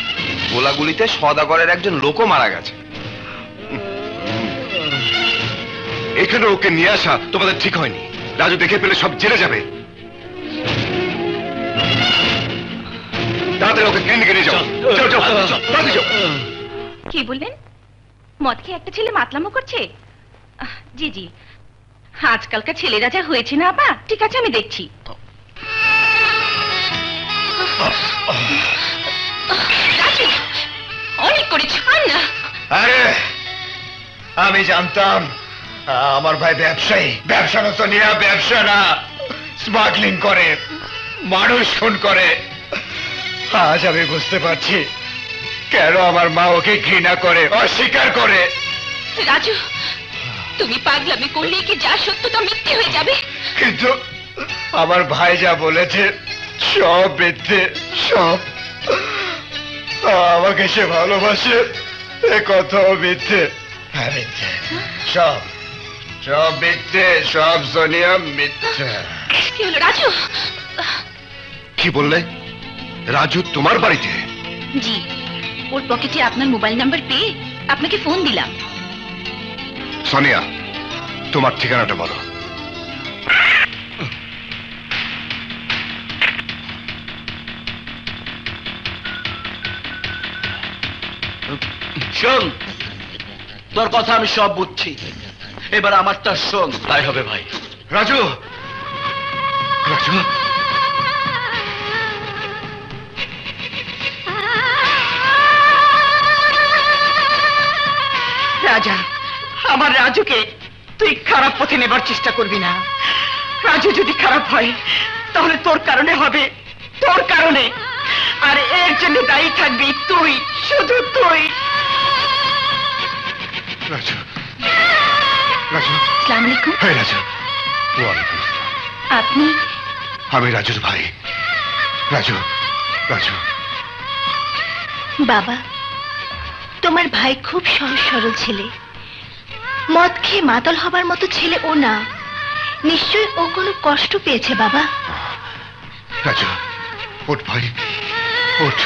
গোলাগুলিতে সওদাগরের একজন লোকও মারা গেছে। এখানে ওকে নিয়ে আসা তোমাদের ঠিক হয়নি। রাজু দেখে পেলে সব জেনে যাবে। তাড়াতাড়ি ওকে ক্লিনিকে নিয়ে যাও। যাও যাও তাড়াতাড়ি যাও। কি বললেন? মদ খেয়ে একটা ছেলে মাতলামো করছে? জি জি, আজকালকার ছেলেরা যা হয়েছে না আপা। ঠিক আছে, আমি দেখছি। রাজু, অনেক করেছি, পান না। আরে আমি জানতাম আমার ভাই ব্যবসায়ী। ব্যবসা না সোনিয়া, ব্যবসা না, স্মাগলিং করে, মানুষ খুন করে। আজ আমি বুঝতে পারছি কেন আমার মা ওকে ঘৃণা করে, অস্বীকার করে। রাজু, তুমি পাগলামি করলে কি যা সত্য তা মিথ্যে হয়ে যাবে? কিন্তু আমার ভাই যা বলেছে সব মিথ্যে, সব। আমাকে সে ভালোবাসে এ কথাও মিথ্যে। হ্যাঁ, মিথ্যে, সব সব মিথ্যে, সব সোনিয়া মিথ্যে। কি হলো রাজু? কি বললে? রাজু তোমার বাড়িতে? জি, ওর পকেটে আপনার মোবাইল নাম্বার পেয়ে আপনাকে ফোন দিলাম। সোনিয়া, তোমার ঠিকানাটা বলো। শোন, তোর কথা আমি সব বুঝছি, এবার আমারটা শোন। তাই হবে ভাই। রাজু, রাজু, রাজা, আমার রাজুকে তুই খারাপ পথে নেবার চেষ্টা করবি না। রাজু যদি খারাপ হয় তাহলে তোর কারণে হবে, তোর কারণে। আর এর জন্য দায়ী থাকবি তুই, শুধু তুই। রাজু, রাজু। আসসালামু আলাইকুম। হ্যাঁ রাজু। ওয়ালাইকুম আসসালাম। আপনি? আমি রাজুর ভাই। রাজু, রাজু। বাবা, তোমার ভাই খুব সহজ সরল ছেলে। মদ খেয়ে মাতাল হবার মতো ছেলে ও না। নিশ্চয়ই ও কোনো কষ্ট পেয়েছে বাবা। রাজু, ওঠ ভাই, ওঠ।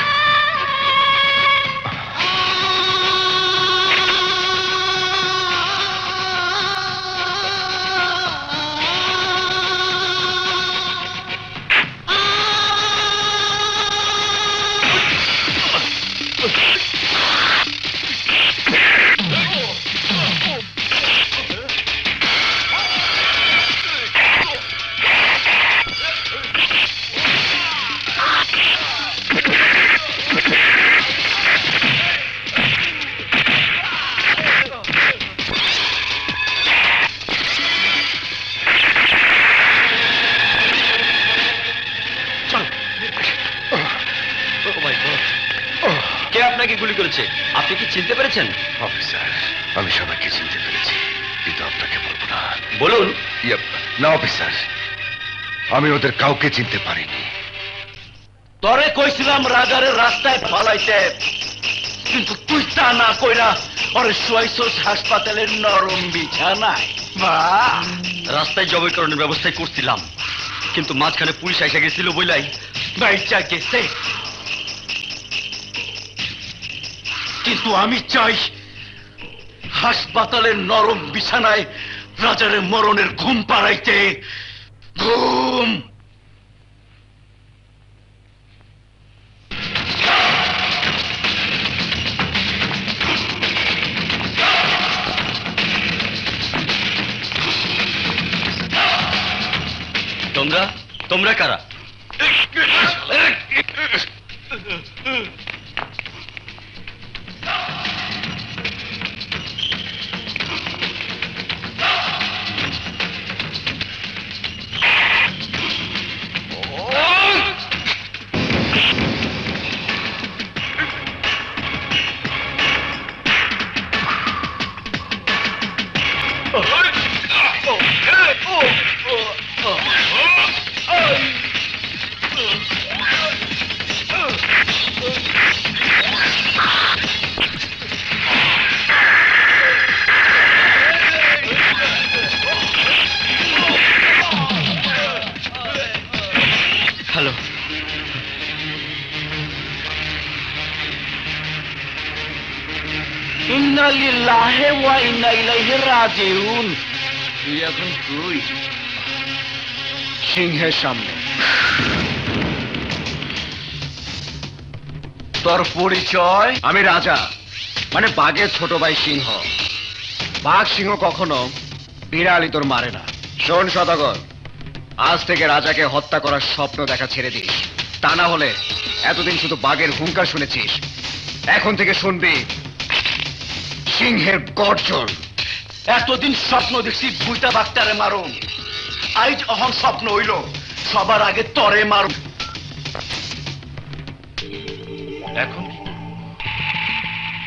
আপনি কি চিনতে পেরেছেন? অফিসার, আমি সবাইকে চিনতে পেরেছি, কিন্তু আপনাকে বলবো না। বলুন। না অফিসার, আমি ওদের কাউকে চিনতে পারিনি। তরে কইছিলাম রাজারের রাস্তায় ফালাইতে, কিন্তু তুই তা না কইরা ওরে শুয়াইছস হাসপাতালের নরম বিছানায়। বাহ! রাস্তায় জবৈকরণের ব্যবস্থাই করছিলাম, কিন্তু মাঝখানে পুলিশ এসে গেছিল বইলাই বাইচা গেছে। কিন্তু আমি চাই হাসপাতালের নরম বিছানায় রাজারের মরণের ঘুম পাড়াইতে। ঘুম! তোমরা তোমরা কারা? হ্যালো, ইন্না লিল্লাহি ওয়া ইন্না ইলাইহি রাজিউন। তুই এখন তুই সিংহের সামনে। তোর পরিচয়? আমি রাজা, মানে বাঘের ছোট ভাই সিংহ। বাঘ সিংহ কখনো বিড়ালি তোর মারে না। শোন সদাগর, আজ থেকে রাজাকে হত্যা করার স্বপ্ন দেখা ছেড়ে দিস, তা না হলে এতদিন শুধু বাঘের হুঙ্কার শুনেছিস, এখন থেকে শুনবি সিংহের গর্জন। এতদিন স্বপ্ন দেখছি বুইটা বাগটারে মারুম, আজ অহন স্বপ্ন হইল সবার আগে তরে মারুম। এখন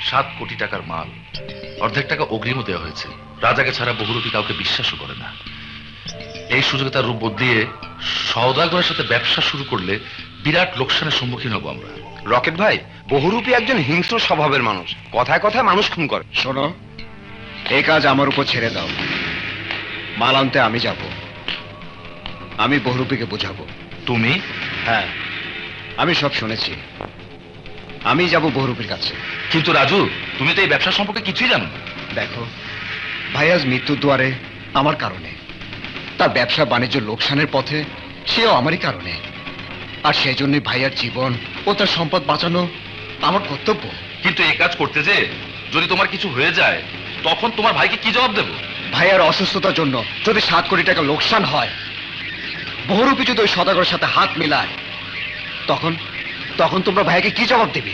7 কোটি টাকার মাল, অর্ধেক টাকা অগ্রিমও দেওয়া হয়েছে। রাজাকে ছাড়া বহুরূপী কাউকে বিশ্বাসও করে না। এই সুযোগে তার রূপ বদলিয়ে সওদাগরের সাথে ব্যবসা শুরু করলে বিরাট লোকসানের সম্মুখীন হব আমরা। রকেট ভাই, বহুরূপী একজন হিংস্র স্বভাবের মানুষ, কথায় কথায় মানুষ খুন করে। শোনো, এই কাজ আমার উপর ছেড়ে দাও। মাল আনতে আমি যাব, আমি বহুরূপীকে বোঝাবো। তুমি? হ্যাঁ, আমি সব শুনেছি, আমি যাব বহুরূপীর কাছে। কিন্তু রাজু, তুমি তো এই ব্যবসা সম্পর্কে কিছুই জানো না। দেখো, ভাইয়াজ মৃত্যুর দুয়ারে আমার কারণে, তার ব্যবসা বাণিজ্য লোকসানের পথে সেও আমারই কারণে, আর সেই জন্যই ভাইয়ার জীবন ও তার সম্পদ বাঁচানো আমার কর্তব্য। কিন্তু এই কাজ করতে যে যদি তোমার কিছু হয়ে যায়, তখন তোমার ভাইকে কি জবাব দেবো? ভাইয়ার অসুস্থতার জন্য যদি 7 কোটি টাকা লোকসান হয়, বহুরূপী যদি ওই সদাগরের সাথে হাত মিলায়, তখন তখন তোমরা ভাইকে কি জবাব দেবে?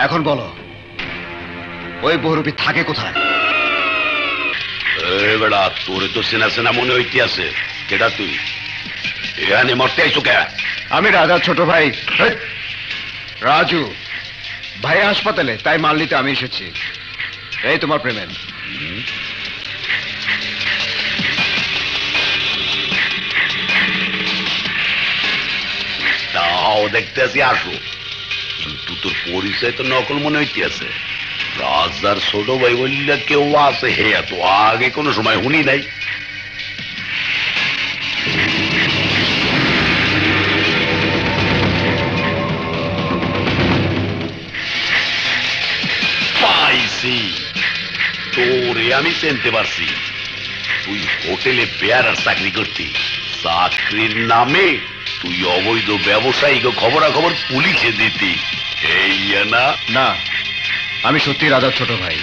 এখন বলো, ওই বহুরূপী থাকে কোথায়? বেড়া, তোরে তো সেনা সেনা মনে হইতে আছে। কেডা তুই? এখানে মরতে আইছো কে? আমি রাজার ছোট ভাই রাজু। ভাই হাসপাতালে, তাই মাল নিতে আমি এসেছি। এই তোমার পেমেন্ট। তাও দেখতে আসি, আসো। কিন্তু তোর পরিচয় তো নকল মনে হইতে আছে। রাজার ছোট ভাই বললে কেউ আছে, হে এত আগে কোনো সময় শুনি নাই। পাইছি, তোরে আমি চিনতে পারছি। তুই হোটেলে বেয়ারার চাকরি করতি, চাকরির নামে তুই অবৈধ ব্যবসায়ীকে খবরাখবর পুলিশে দিতি, এই না? না, আমি সত্যি রাজার ছোট ভাই।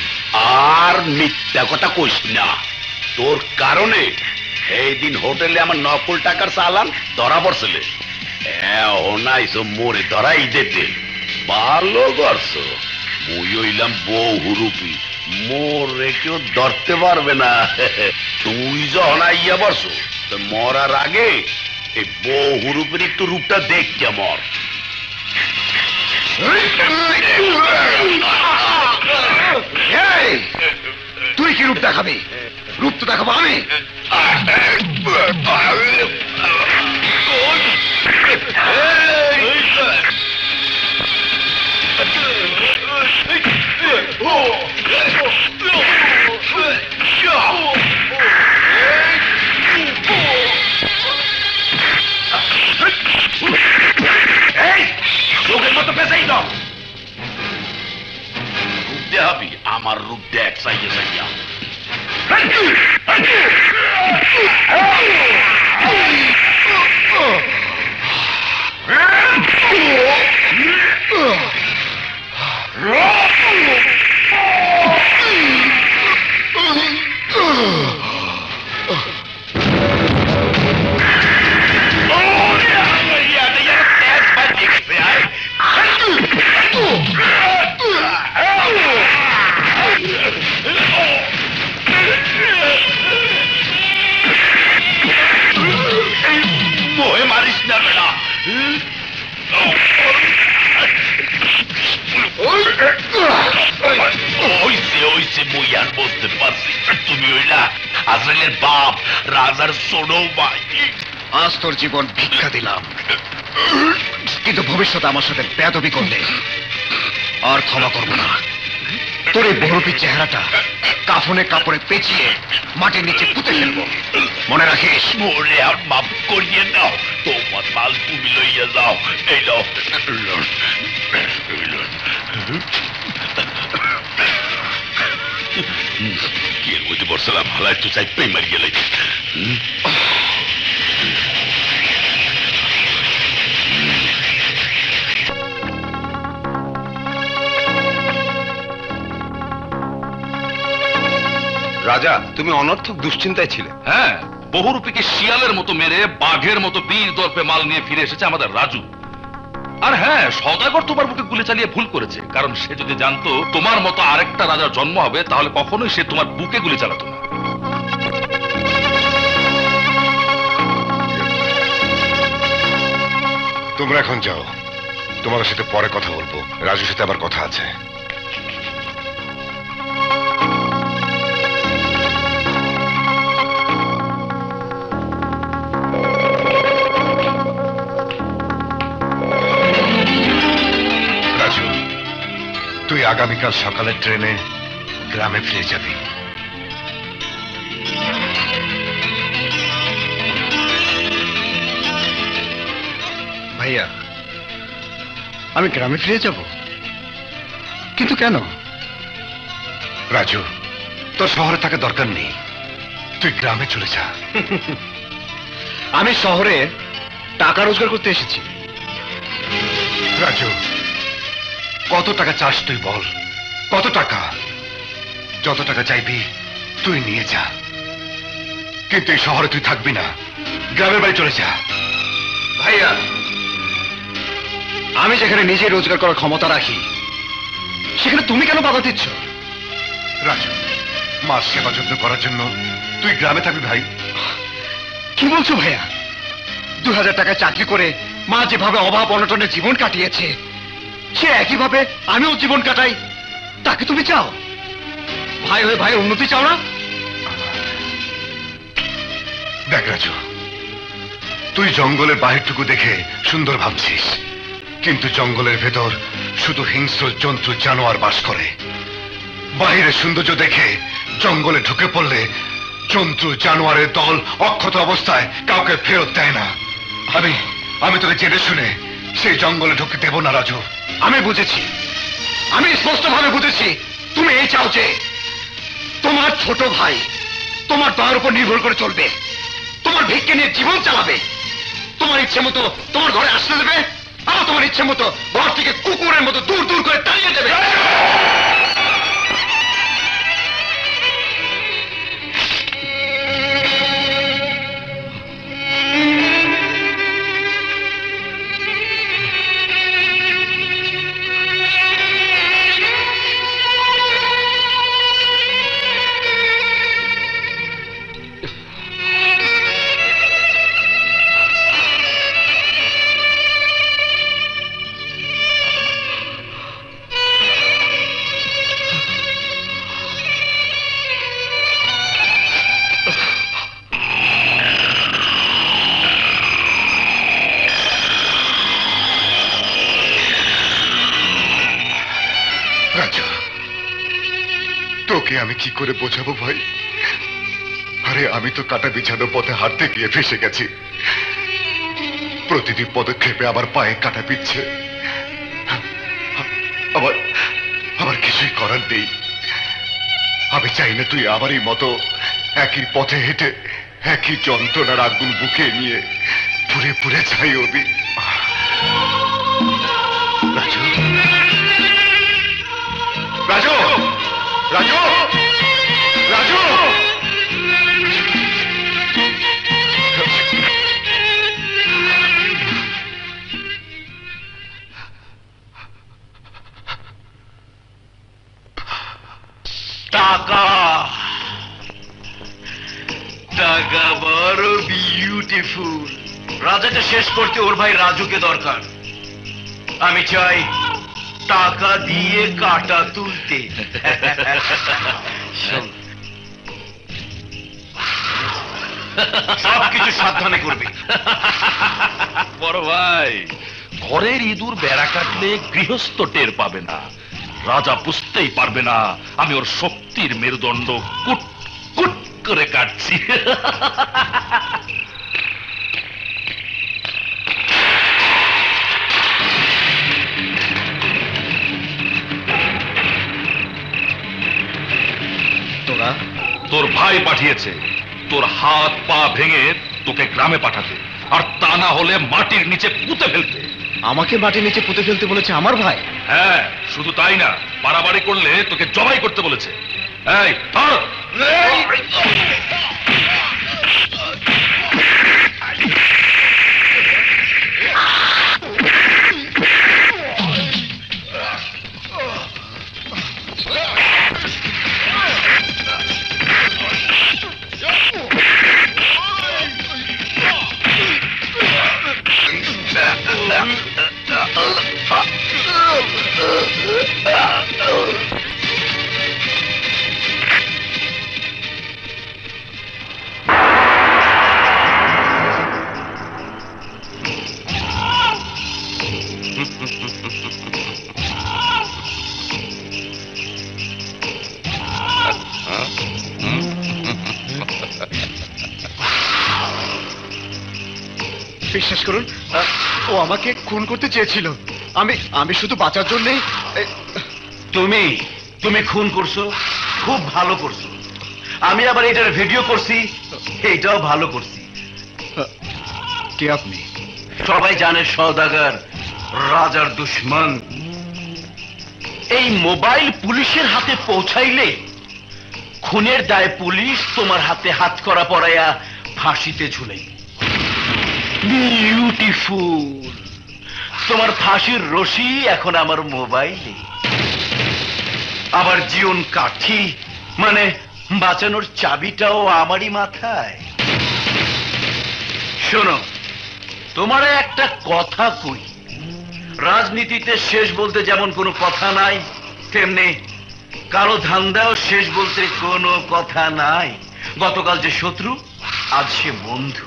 আর মিথ্যা কথা কইস না। তোর কারণে এই দিন হোটেলে আমার নকল টাকার চালান ধরা পড়ছিল। এসব মোরে ধরাই যেতে ভালো করছো। মুই হইলাম বহুরূপী, মোরে কেউ ধরতে পারবে না। তুই যখন আইয়া বসো, মরার আগে এই বহুরূপের একটু রূপটা দেখ মর। এই, তুই কি রূপ দেখাবি? রূপ তো দেখাবো আমি। লোকের মতো পেছাই দাও। রূপ দেখাবি? আমার রূপ দেখ সাইয়া সাইয়া। মোহে মারিস না বেটা। ওইসে মুই আর বলতে পারছি তুমি ওইলা আজরাইলের বাপ রাজার ছোট ভাই। আজ তোর জীবন ভিক্ষা দিলাম, কিন্তু ভবিষ্যতে আমার সাথে বেয়াদবি করলে আর ক্ষমা করবো না। তোর এই বহুরূপী চেহারাটা কাফনে কাপড়ে পেঁচিয়ে মাটির নিচে পুঁতে ফেলবো, মনে রাখিস। মোরে আর মাফ করিয়ে দাও, তোমার মাল তুমি লইয়া যাও। এই নাও। কি এর মধ্যে বর্ষালাম হালায় তো চাই পেয়ে মারি গেলে। রাজা, তুমি অনর্থক দুশ্চিন্তায় ছিলে। হ্যাঁ, বহুরূপীকে শিয়ালের মতো মেরে বাঘের মতো বীর দর্পে মাল নিয়ে ফিরে এসেছে আমাদের রাজু। আর হ্যাঁ, সওদাগর তোমার বুকে গুলি চালিয়ে ভুল করেছে, কারণ সে যদি জানতো তোমার মতো আরেকটা রাজার জন্ম হবে তাহলে কখনোই সে তোমার বুকে গুলি চালাতো না। তোমরা এখন যাও, তোমাদের সাথে পরে কথা বলবো। রাজুর সাথে আবার কথা আছে। রাজু, তুই আগামীকাল সকালের ট্রেনে গ্রামে ফিরে যাবি। ভাইয়া, আমি গ্রামে ফিরে যাব, কিন্তু কেন? রাজু, তোর শহরে থাকার দরকার নেই, তুই গ্রামে চলে যা। আমি শহরে টাকা রোজগার করতে এসেছি। রাজু, কত টাকা চাস তুই বল? কত টাকা? যত টাকা চাইবি তুই নিয়ে যা, কিন্তু এই শহরে তুই থাকবি না, গ্রামের বাড়ি চলে যা। ভাইয়া, আমি যেখানে নিজে রোজগার করার ক্ষমতা রাখি সেখানে তুমি কেন বাধা দিচ্ছ? রাজু, মার সেবা যত্ন করার জন্য তুই গ্রামে থাকবি ভাই। কি বলছো ভাইয়া? 2000 টাকা চাকরি করে মা যেভাবে অভাব অনটনে জীবন কাটিয়েছে, সে একইভাবে আমিও জীবন কাটাই, তাকে তুমি চাও? ভাই হয়ে ভাইয়ের উন্নতি চাও না? দেখ রাজু, তুই জঙ্গলের বাহিরটুকু দেখে সুন্দর ভাবছিস, কিন্তু জঙ্গলের ভেতর শুধু হিংস্র জন্তু জানোয়ার বাস করে। বাহিরের সৌন্দর্য দেখে জঙ্গলে ঢুকে পড়লে জন্তু জানোয়ারের দল অক্ষত অবস্থায় কাউকে ফেরত দেয় না। আমি তোকে জেনে শুনে সেই জঙ্গলে ঢুকে দেব না রাজু। আমি বুঝেছি, আমি স্পষ্টভাবে বুঝেছি, তুমি এই চাও যে তোমার ছোট ভাই তোমার দয়ার উপর নির্ভর করে চলবে, তোমার ভিক্ষে নিয়ে জীবন চালাবে, তোমার ইচ্ছে মতো তোমার ঘরে আসতে দেবে, আবার তোমার ইচ্ছে মতো ঘর থেকে কুকুরের মতো দূর দূর করে তাড়িয়ে দেবে। রাজা, তোকে আমি কি করে বোঝাবো ভাই? আরে আমি তো কাটা বিছানো পথে হাঁটতে গিয়ে ফেসে গেছি। প্রতিটি পদক্ষেপে আমার পায়ে কাটা পিচ্ছে। আমার আমার কিছুই করার নেই। আমি চাই না তুই আমারই মতো একই পথে হেঁটে একই যন্ত্রণার আগুন বুকে নিয়ে পুড়ে পুড়ে যাই অবি। রাজু, রাজু, রাজু, রাজু, টাকা টাকা বড় বিউটিফুল। রাজাকে শেষ করতে ওর ভাই রাজুকে দরকার। আমি চাই টাকা দিয়ে কাটা তুলতে। সবকিছু সাবধানে করবি। বড় ভাই, ঘরের ইঁদুর বেড়া কাটলে গৃহস্থ টের পাবে না, রাজা বুঝতেই পারবে না আমি ওর শক্তির মেরুদণ্ড কুট কুট করে কাটছি। তোরা? তোর ভাই পাঠিয়েছে তোর হাত পা ভেঙে তোকে গ্রামে পাঠাতে, আর তা না হলে মাটির নিচে পুঁতে ফেলতে। আমাকে মাটির নিচে পুঁতে ফেলতে বলেছে আমার ভাই? হ্যাঁ, শুধু তাই না, বাড়াবাড়ি করলে তোকে জবাই করতে বলেছে। এই ধর! বিশ্বাস করুন, ও আমাকে খুন করতে চেয়েছিল। আমি শুধু বাঁচার জন্যই। তুমি খুন করছো, খুব ভালো করছো। আমি আবার এটার ভিডিও করছি, এটাও ভালো করছি। কে আপনি? সবাই জানে সওদাগর, রাজার দুশ্মন। এই মোবাইল পুলিশের হাতে পৌঁছাইলে খুনের দায়ে পুলিশ তোমার হাতে হাত করা পড়াইয়া ফাঁসিতে ঝুলাই। বিউটিফুল। তোমার ফাঁসির রশি এখন আমার মোবাইলে। আবার জীবন কাঠি মানে বাঁচানোর চাবিটাও আমারই মাথায়। শোনো, তোমার একটা কথা কই, রাজনীতিতে শেষ বলতে যেমন কোনো কথা নাই, তেমনি কালো ধান্দাও শেষ বলতে কোনো কথা নাই। গতকাল যে শত্রু, আজ সে বন্ধু।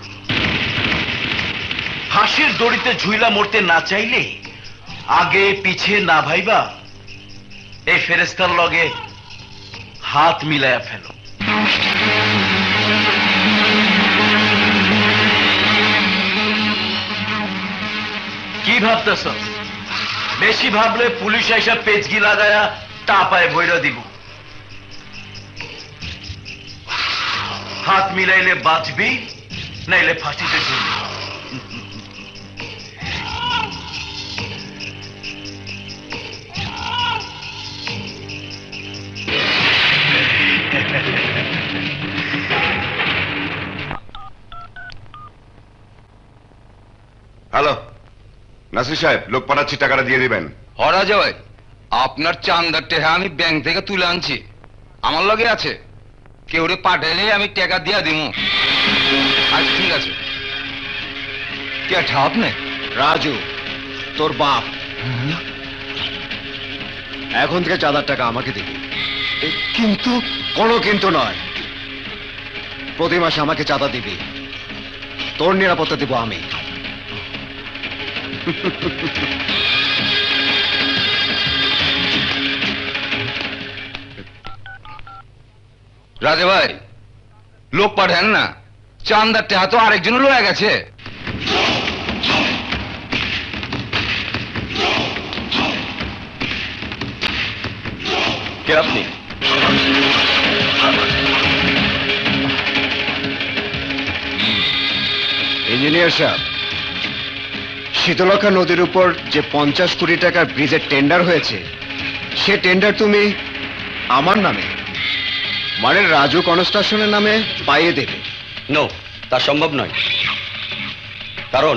ফাঁসির দড়িতে ঝুইলা মরতে না চাইলে আগে পিছে না ভাইবা এই ফেরেস্তার লগে হাত মিলায়া ফেলো। কি ভাবতেছ? বেশি ভাবলে পুলিশ এসে পেজগি লাগায়া টাপায় ভৈরা দিব। হাত মিলাইলে বাঁচবি, নাইলে ফাঁসিতে ঝুলবি। হ্যালো নাসির সাহেব, লোক পাঠাচ্ছি, টাকাটা দিয়ে দিবেন। হরা যায় আপনার চান্দার টেহা আমি ব্যাংক থেকে তুলে আনছি, আমার লগে আছে। কেউ পাঠাইলে আমি টাকা দিয়া দিব। আচ্ছা ঠিক আছে। কে আপনি? রাজু, তোর বাপ। এখন থেকে চাঁদার টাকা আমাকে দিবি। কিন্তু কোনো কিন্তু নয়, প্রতি মাসে আমাকে চাঁদা দিবি। তোর নিরাপত্তা দিব আমি। রাজা ভাই, লোক পাঠান না, চান্দার টেহা তো আরেকজন লয়ে গেছে। কে আপনি? ইঞ্জিনিয়ার সাহেব, শীতলক্ষা নদীর উপর যে 50 কোটি টাকার ব্রিজের টেন্ডার হয়েছে, সে টেন্ডার তুমি আমার নামে, মানে রাজু কনস্ট্রাকশনের নামে পাইয়ে দেবে। নো, তা সম্ভব নয়। কারণ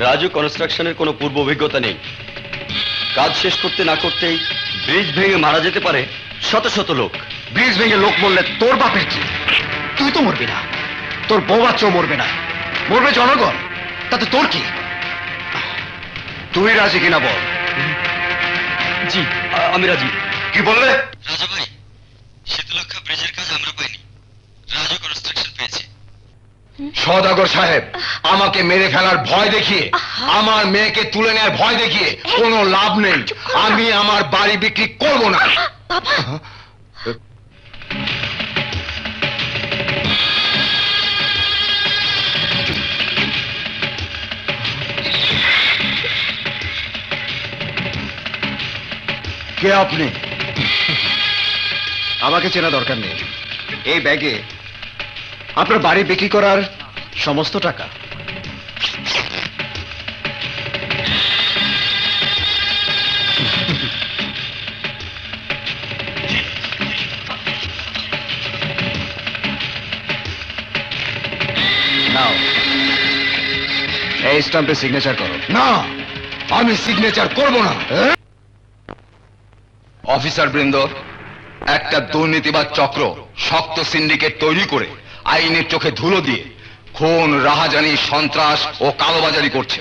রাজু কনস্ট্রাকশনের কোনো পূর্ব অভিজ্ঞতা নেই। কাজ শেষ করতে না করতেই ব্রিজ ভেঙে মারা যেতে পারে শত শত লোক। ব্রিজ ভেঙে লোক মরলে তোর বাপের কি? তুই তো মরবি না, তোর বউ বাচ্চাও মরবে না, মরবে জনগণ, তাতে তোর কি? তুই রাজি কিনা বল। জি, আমি রাজি। কি বললে? রাজা ভাই, শীতলক্ষা ব্রিজের কাজ আমরা পাইনি, রাজু কনস্ট্রাকশন পেয়েছে। সওদাগর সাহেব, আমাকে মেরে ফেলার ভয় দেখিয়ে, আমার মেয়েকে তুলে নেওয়ার ভয় দেখিয়ে কোনো লাভ নেই। আমি আমার বাড়ি বিক্রি করব না। কে আপনি? আমাকে চেনা দরকার নেই। এই ব্যাগে আপনার বাড়ি বিক্রি করার সমস্ত টাকা। নাও, এই স্ট্যাম্পে সিগনেচার করো। না, আমি সিগনেচার করব না। অফিসার বৃন্দ, একটা দুর্নীতিবাদ চক্র শক্ত সিন্ডিকেট তৈরি করে আইনের চোখে ধুলো দিয়ে খুন, রাহাজানি, সন্ত্রাস ও কালোবাজারি করছে।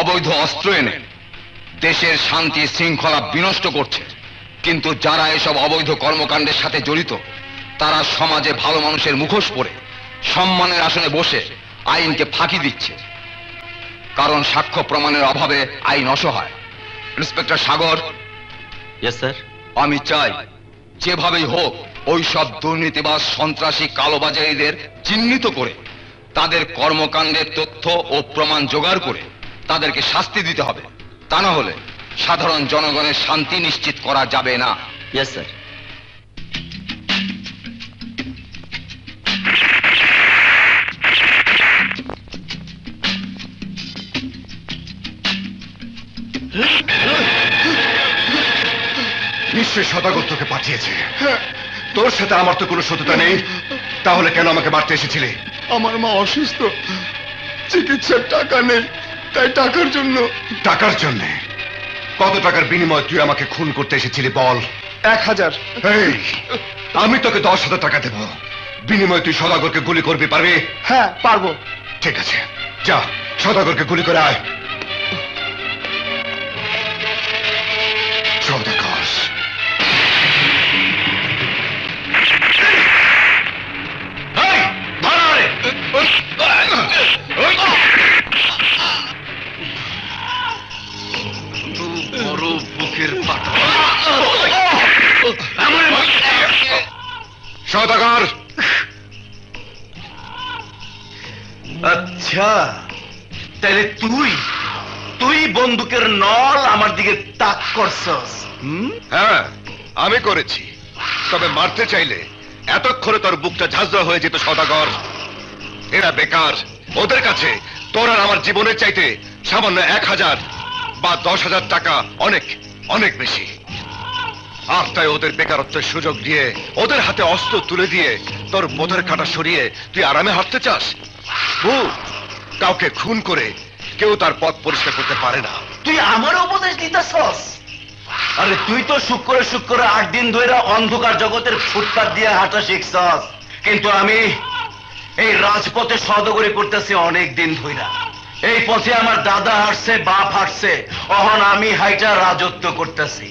অবৈধ অস্ত্র এনে দেশের শান্তি শৃঙ্খলা বিনষ্ট করছে। কিন্তু যারা এসব অবৈধ কর্মকাণ্ডের সাথে জড়িত, তারা সমাজে ভালো মানুষের মুখোশ পরে সম্মানের আসনে বসে আইনকে ফাঁকি দিচ্ছে। কারণ সাক্ষ্য প্রমাণের অভাবে আইন অসহায়। ইন্সপেক্টর সাগর, ইয়েস স্যার। আমি চাই যেভাবেই হোক ওই সব দুর্নীতিবাজ, সন্ত্রাসী, কালোবাজারিদের চিহ্নিত করে তাদের কর্মকাণ্ডের তথ্য ও প্রমাণ জোগাড় করে তাদেরকে শাস্তি দিতে হবে। তা না হলে সাধারণ জনগণের শান্তি নিশ্চিত করা যাবে না। Yes sir. নিশ্চয়ই সদাগর তোকে পাঠিয়েছে। তোর সাথে আমার তো কোনো শত্রুতা নেই, তাহলে কেন আমাকে মারতে এসেছিলি? আমার মা অসুস্থ, চিকিৎসার টাকা নেই, তাই টাকার জন্য। টাকার জন্য? কত টাকার বিনিময়ে তুই আমাকে খুন করতে এসেছিলি বল? 1000। এই, আমি তোকে 10,000 টাকা দেব, বিনিময়ে তুই সদাগরকে গুলি করবি, পারবি? হ্যাঁ, পারবো। ঠিক আছে, যা সদাগরকে গুলি করে আয়। সদাগর, বড় বুকের পাটা। সদাগর। আচ্ছা, তাহলে তুই বন্দুকের নল আমার দিকে তাক করছস? হ্যাঁ, আমি করেছি। তবে মারতে চাইলে এতক্ষণে তোর বুকটা ঝাঁঝরা হয়ে যেত সদাগর। এরা বেকার, ওদের কাছে তোর আর আমার জীবনের চাইতে সামান্য 1000 বা 10,000 টাকা অনেক অনেক বেশি। আর তাই ওদের বেকারত্বের সুযোগ দিয়ে ওদের হাতে অস্ত্র তুলে দিয়ে তোর বোধের কাঁটা সরিয়ে তুই আরামে হাঁটতে চাস? কাউকে খুন করে কেউ তার পথ পরিষ্কার করতে পারে না। তুই আমার উপদেশ দিতেছস? আরে তুই তো শুক্রে 8 দিন ধরে অন্ধকার জগতের ফুটপাত দিয়ে হাঁটা শিখছস, কিন্তু আমি এই রাজপথে সদগরি করতেছি অনেক দিন ধইরা। এই পথে আমার দাদা হাঁটছে, বাপ হাঁটছে, অহন আমি হাইটা রাজত্ব করতেছি।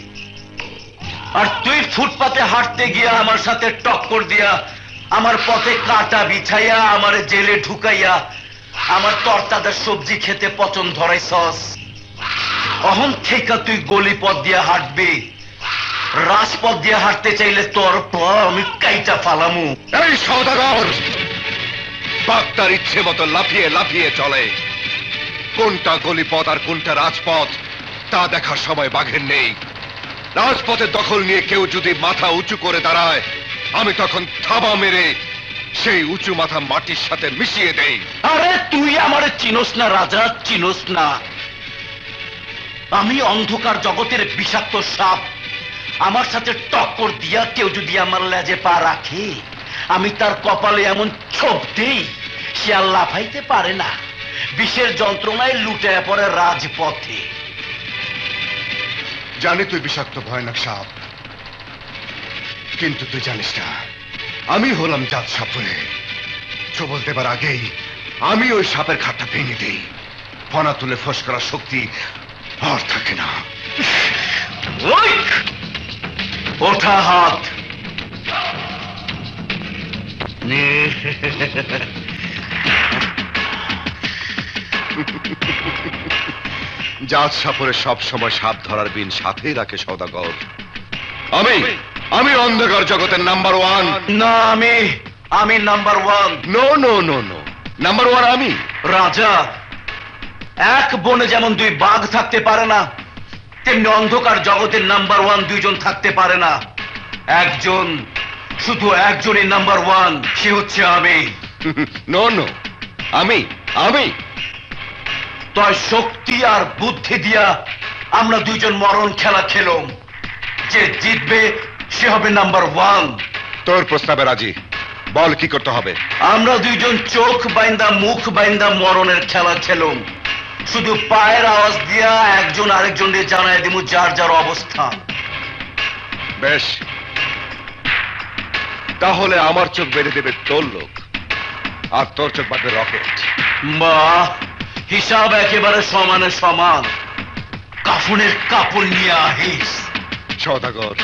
আর তুই ফুটপাতে হাঁটতে গিয়া আমার সাথে টক্কর দিয়া আমার পথে কাটা বিছাইয়া আমার জেলে ঢুকাইয়া আমার তরতাজার সবজি খেতে পছন্দ ধরাইছস। অহন থেকে তুই গলি পথ দিয়া হাঁটবি, রাজপথ দিয়ে হাঁটতে চাইলে তোর পা আমি কাইটা ফালামু। এই সওদাগর, বাঘ তার ইচ্ছে মতো লাফিয়ে লাফিয়ে চলে। কোনটা গলিপথ আর কোনটা রাজপথ তা দেখার সময় বাঘের নেই। রাজপথের দখল নিয়ে কেউ যদি মাথা উঁচু করে দাঁড়ায়, আমি তখন থাবা মেরে সেই উঁচু মাথা মাটির সাথে মিশিয়ে দেই। আরে তুই আমারে চিনোস না রাজা, চিনোস না। আমি অন্ধকার জগতের বিষাক্ত সাপ। আমার সাথে টক্কর দিয়া কেউ যদি আমার লেজে পা রাখে, আমি তার কপালে এমন ছোপ দেই সে আর লাফাইতে পারে না। বিষের যন্ত্রণায় লুটে পড়ে রাজপথে। জানি তুই বিষাক্ত ভয়ানক সাপ, কিন্তু তুই জানিস না আমি হলাম জাত সাপে। ছবল দেবার আগেই আমি ওই সাপের খাটটা ভেঙে দেই। ফনা তুলে ফস করার শক্তি আর থাকে না। ওঠা হাত। জাত সাপরে সব সময় সাপ ধরার বিন সাথেই রাখে সওদাগর। আমি অন্ধকার জগতের নাম্বার ওয়ান। না, আমি number one. No no no no, number one আমি। রাজা, এক বনে যেমন দুই বাঘ থাকতে পারে না, তেমনি অন্ধকার জগতের নাম্বার ওয়ান দুইজন থাকতে পারে না। একজন, শুধু একজনই নাম্বার ওয়ান, সে হচ্ছে আমি। নো নো, আমি। তয় শক্তি আর বুদ্ধি দিয়া আমরা দুইজন মরণ খেলা খেলুম। যে জিতবে সে হবে নাম্বার ওয়ান। তোর প্রস্তাবে রাজি, বল কি করতে হবে? আমরা দুইজন চোখ বাইন্দা মুখ বাইন্দা মরণের খেলা খেলুম। শুধু পায়ের আওয়াজ দিয়া একজন আরেকজনকে জানাই দিমু যার যার অবস্থান। বেশ, তাহলে আমার চোখ বেঁধে দেবে তোর লোক, আর তোর চোখ বাঁধবে রকেট। বাহ, হিসাব একেবারে সমানে সমান। কাফনের কাপড় নিয়ে আহিস। সওদাগর,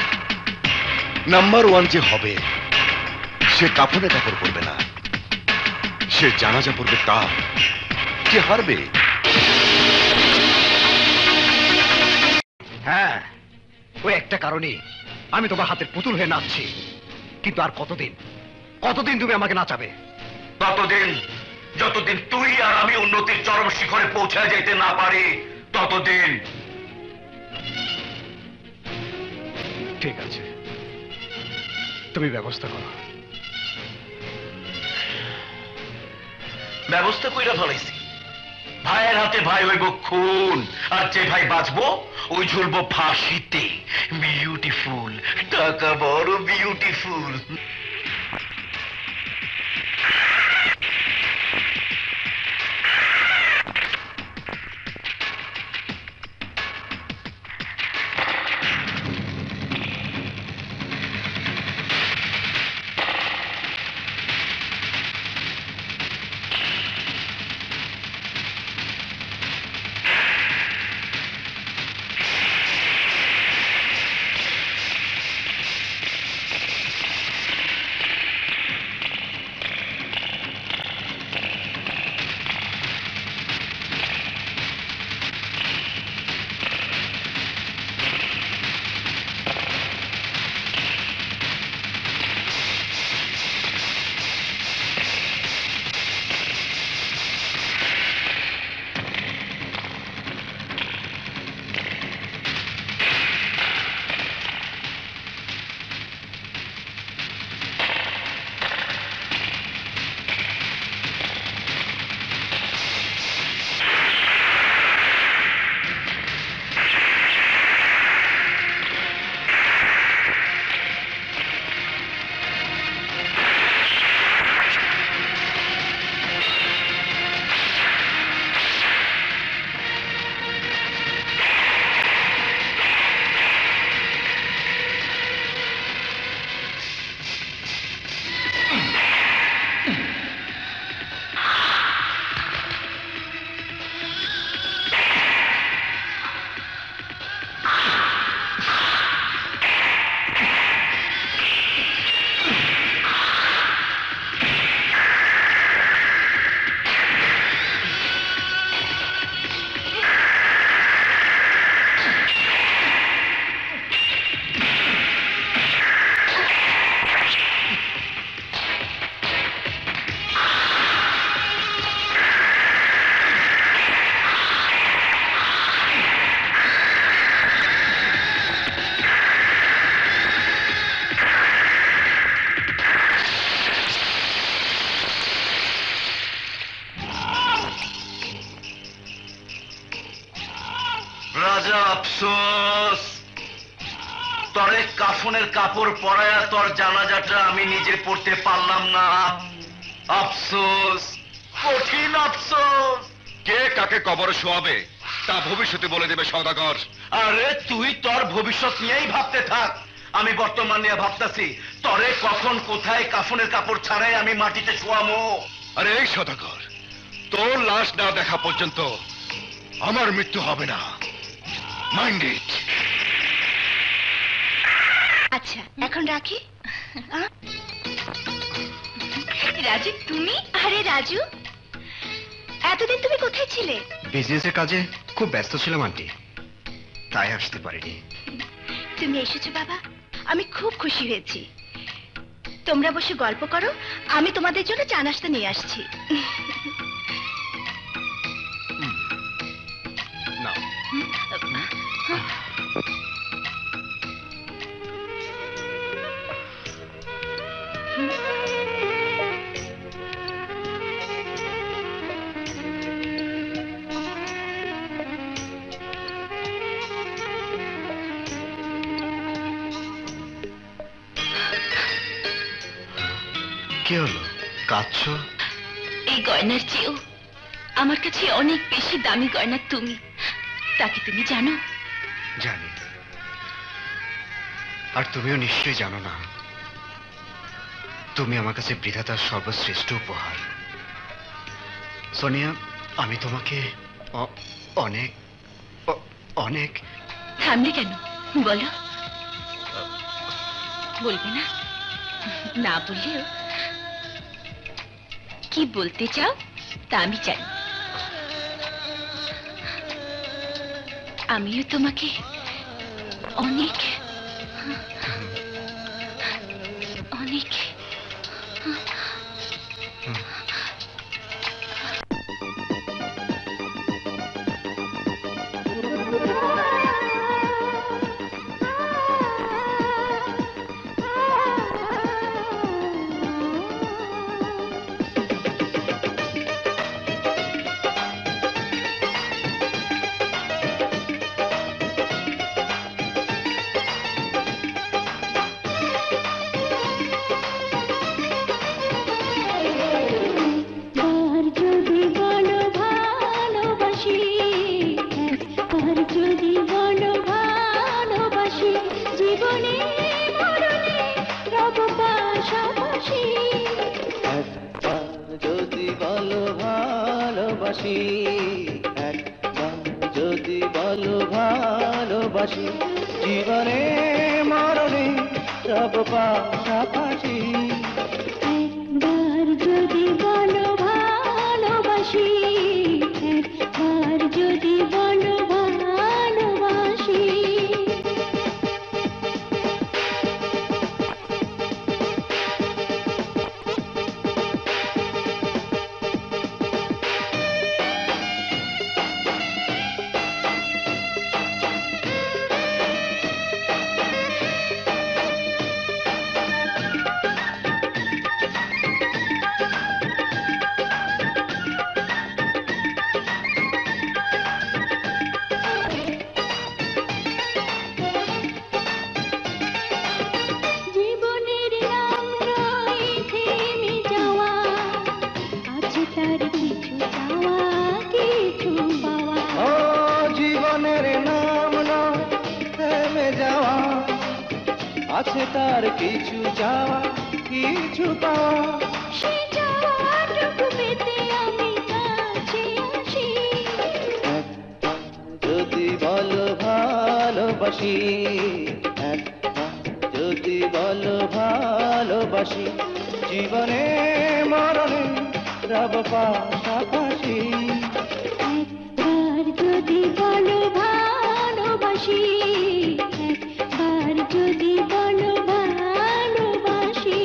নাম্বার ওয়ান যে হবে সে কাফনে কাপড় পরবে না, সে জানাজা পড়বে তার। কে হারবে? হ্যাঁ, ওই একটা কারণে আমি তোমার হাতের পুতুল হয়ে নাচছি। কিন্তু আর কতদিন তুমি আমাকে নাচাবে? ততদিন যতদিন তুই আর আমি উন্নতির চরম শিখরে পৌঁছায় যেতে না পারি, ততদিন। ঠিক আছে, তুমি ব্যবস্থা করো। ব্যবস্থা কইরা ফেলাইছি। ভাইয়ের হাতে ভাই হইব খুন, আর যে ভাই বাঁচবো ওই ঝুলবো ফাঁসিতে। বিউটিফুল, টাকা বড় বিউটিফুল। তরে কাফনের কাপড় পরায়া তোর জানাজাটা আমি নিজে পড়তে পারলাম না। আফসোস, কঠিন আফসোস। কে কাকে কবরে শোয়াবে তা ভবিষ্যতে বলে দেবে সওদাগর। আরে তুই তোর ভবিষ্যৎ নিয়েই ভাবতে থাক, আমি বর্তমান নিয়ে ভাবতাছি তরে কখন কোথায় কাফনের কাপড় ছাড়াই আমি মাটিতে শোয়ামো। আরে এই সওদাগর, তোর লাশ না দেখা পর্যন্ত আমার মৃত্যু হবে না। Mind it. আচ্ছা এখন রাখি। রাজু তুমি? আরে রাজু, এতদিন তুমি কোথায় ছিলে? বিজনেসের কাজে খুব ব্যস্ত ছিলাম আন্টি, তাই আসতে পারিনি। তুমি এসেছো বাবা, আমি খুব খুশি হয়েছি। তোমরা বসে গল্প করো, আমি তোমাদের জন্য চা নাস্তা নিয়ে আসছি। না, কি হলো, কাঁদছো? এই গয়নার চেয়েও আমার কাছে অনেক বেশি দামি গয়না তুমি, তাকে তুমি জানো? জানি, আর তুমিও নিশ্চয়ই জানো না, তুমি আমার কাছে বিধাতার সর্বশ্রেষ্ঠ উপহার। সোনিয়া, আমি তোমাকে অনেক অনেক। থামলে কেন, বলো। বলবে না? না বললেও কি বলতে চাও তা আমি জানি। আমিও তোমাকে অনেক অনেক জীবনে মরণে সব পাশাপাশি। একবার যদি বলো ভালোবাসি, একবার যদি বলো ভালোবাসি। আছে তার কিছু যাওয়া কিছু পাওয়া, সে যাওয়াটুকু পেতে আমি কাছে আসি। যদি বলো ভালোবাসি, যদি বলো ভালোবাসি, জীবনে মরণে রব পাশাপাশি। একবার যদি বলো ভালোবাসি, একবার যদি বলো ভালোবাসি।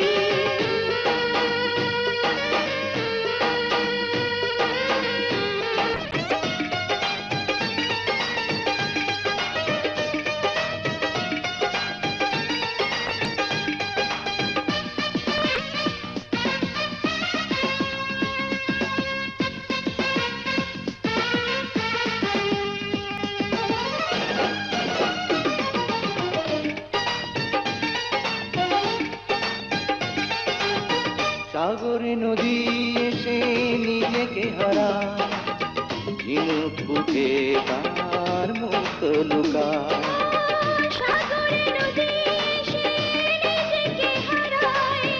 সাগরে নদী এসে নিজেকে হারায়, ঝিনুক বুকে তার মুক্ত লুকায়। সাগরে নদী এসে নিজেকে হারায়,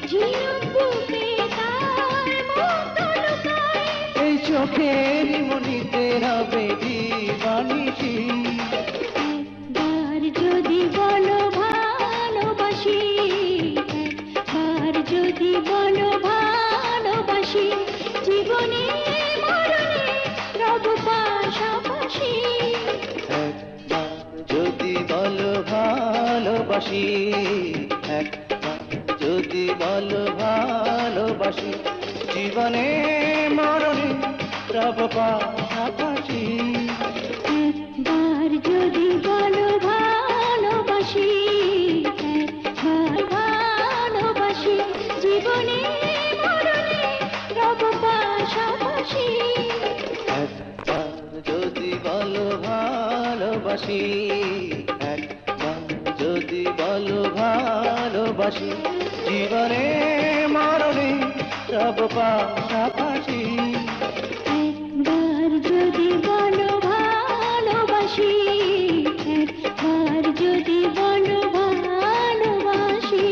ঝিনুক বুকে তার মুক্ত লুকায়। এই চোখের মনিতে রবে দিবানিশি, একবার যদি বলো ভালোবাসি, একবার যদি বলো ভালোবাসি, জীবনে মরণে রব পাশাপাশি। একবার যদি বলো ভালোবাসি, একবার যদি বলো ভালোবাসি, জীবনে মরণে রব পাশাপাশি। একবার যদি বলো ভালোবাসি, একবার ভালোবাসি, জীবনে মরণে রব পাশাপাশি। একবার যদি বলো ভালোবাসি, একবার যদি বলো ভালোবাসি, জীবনে মরণে রব পাশাপাশি। একবার যদি বলো ভালোবাসি, একবার যদি বলো ভালোবাসি।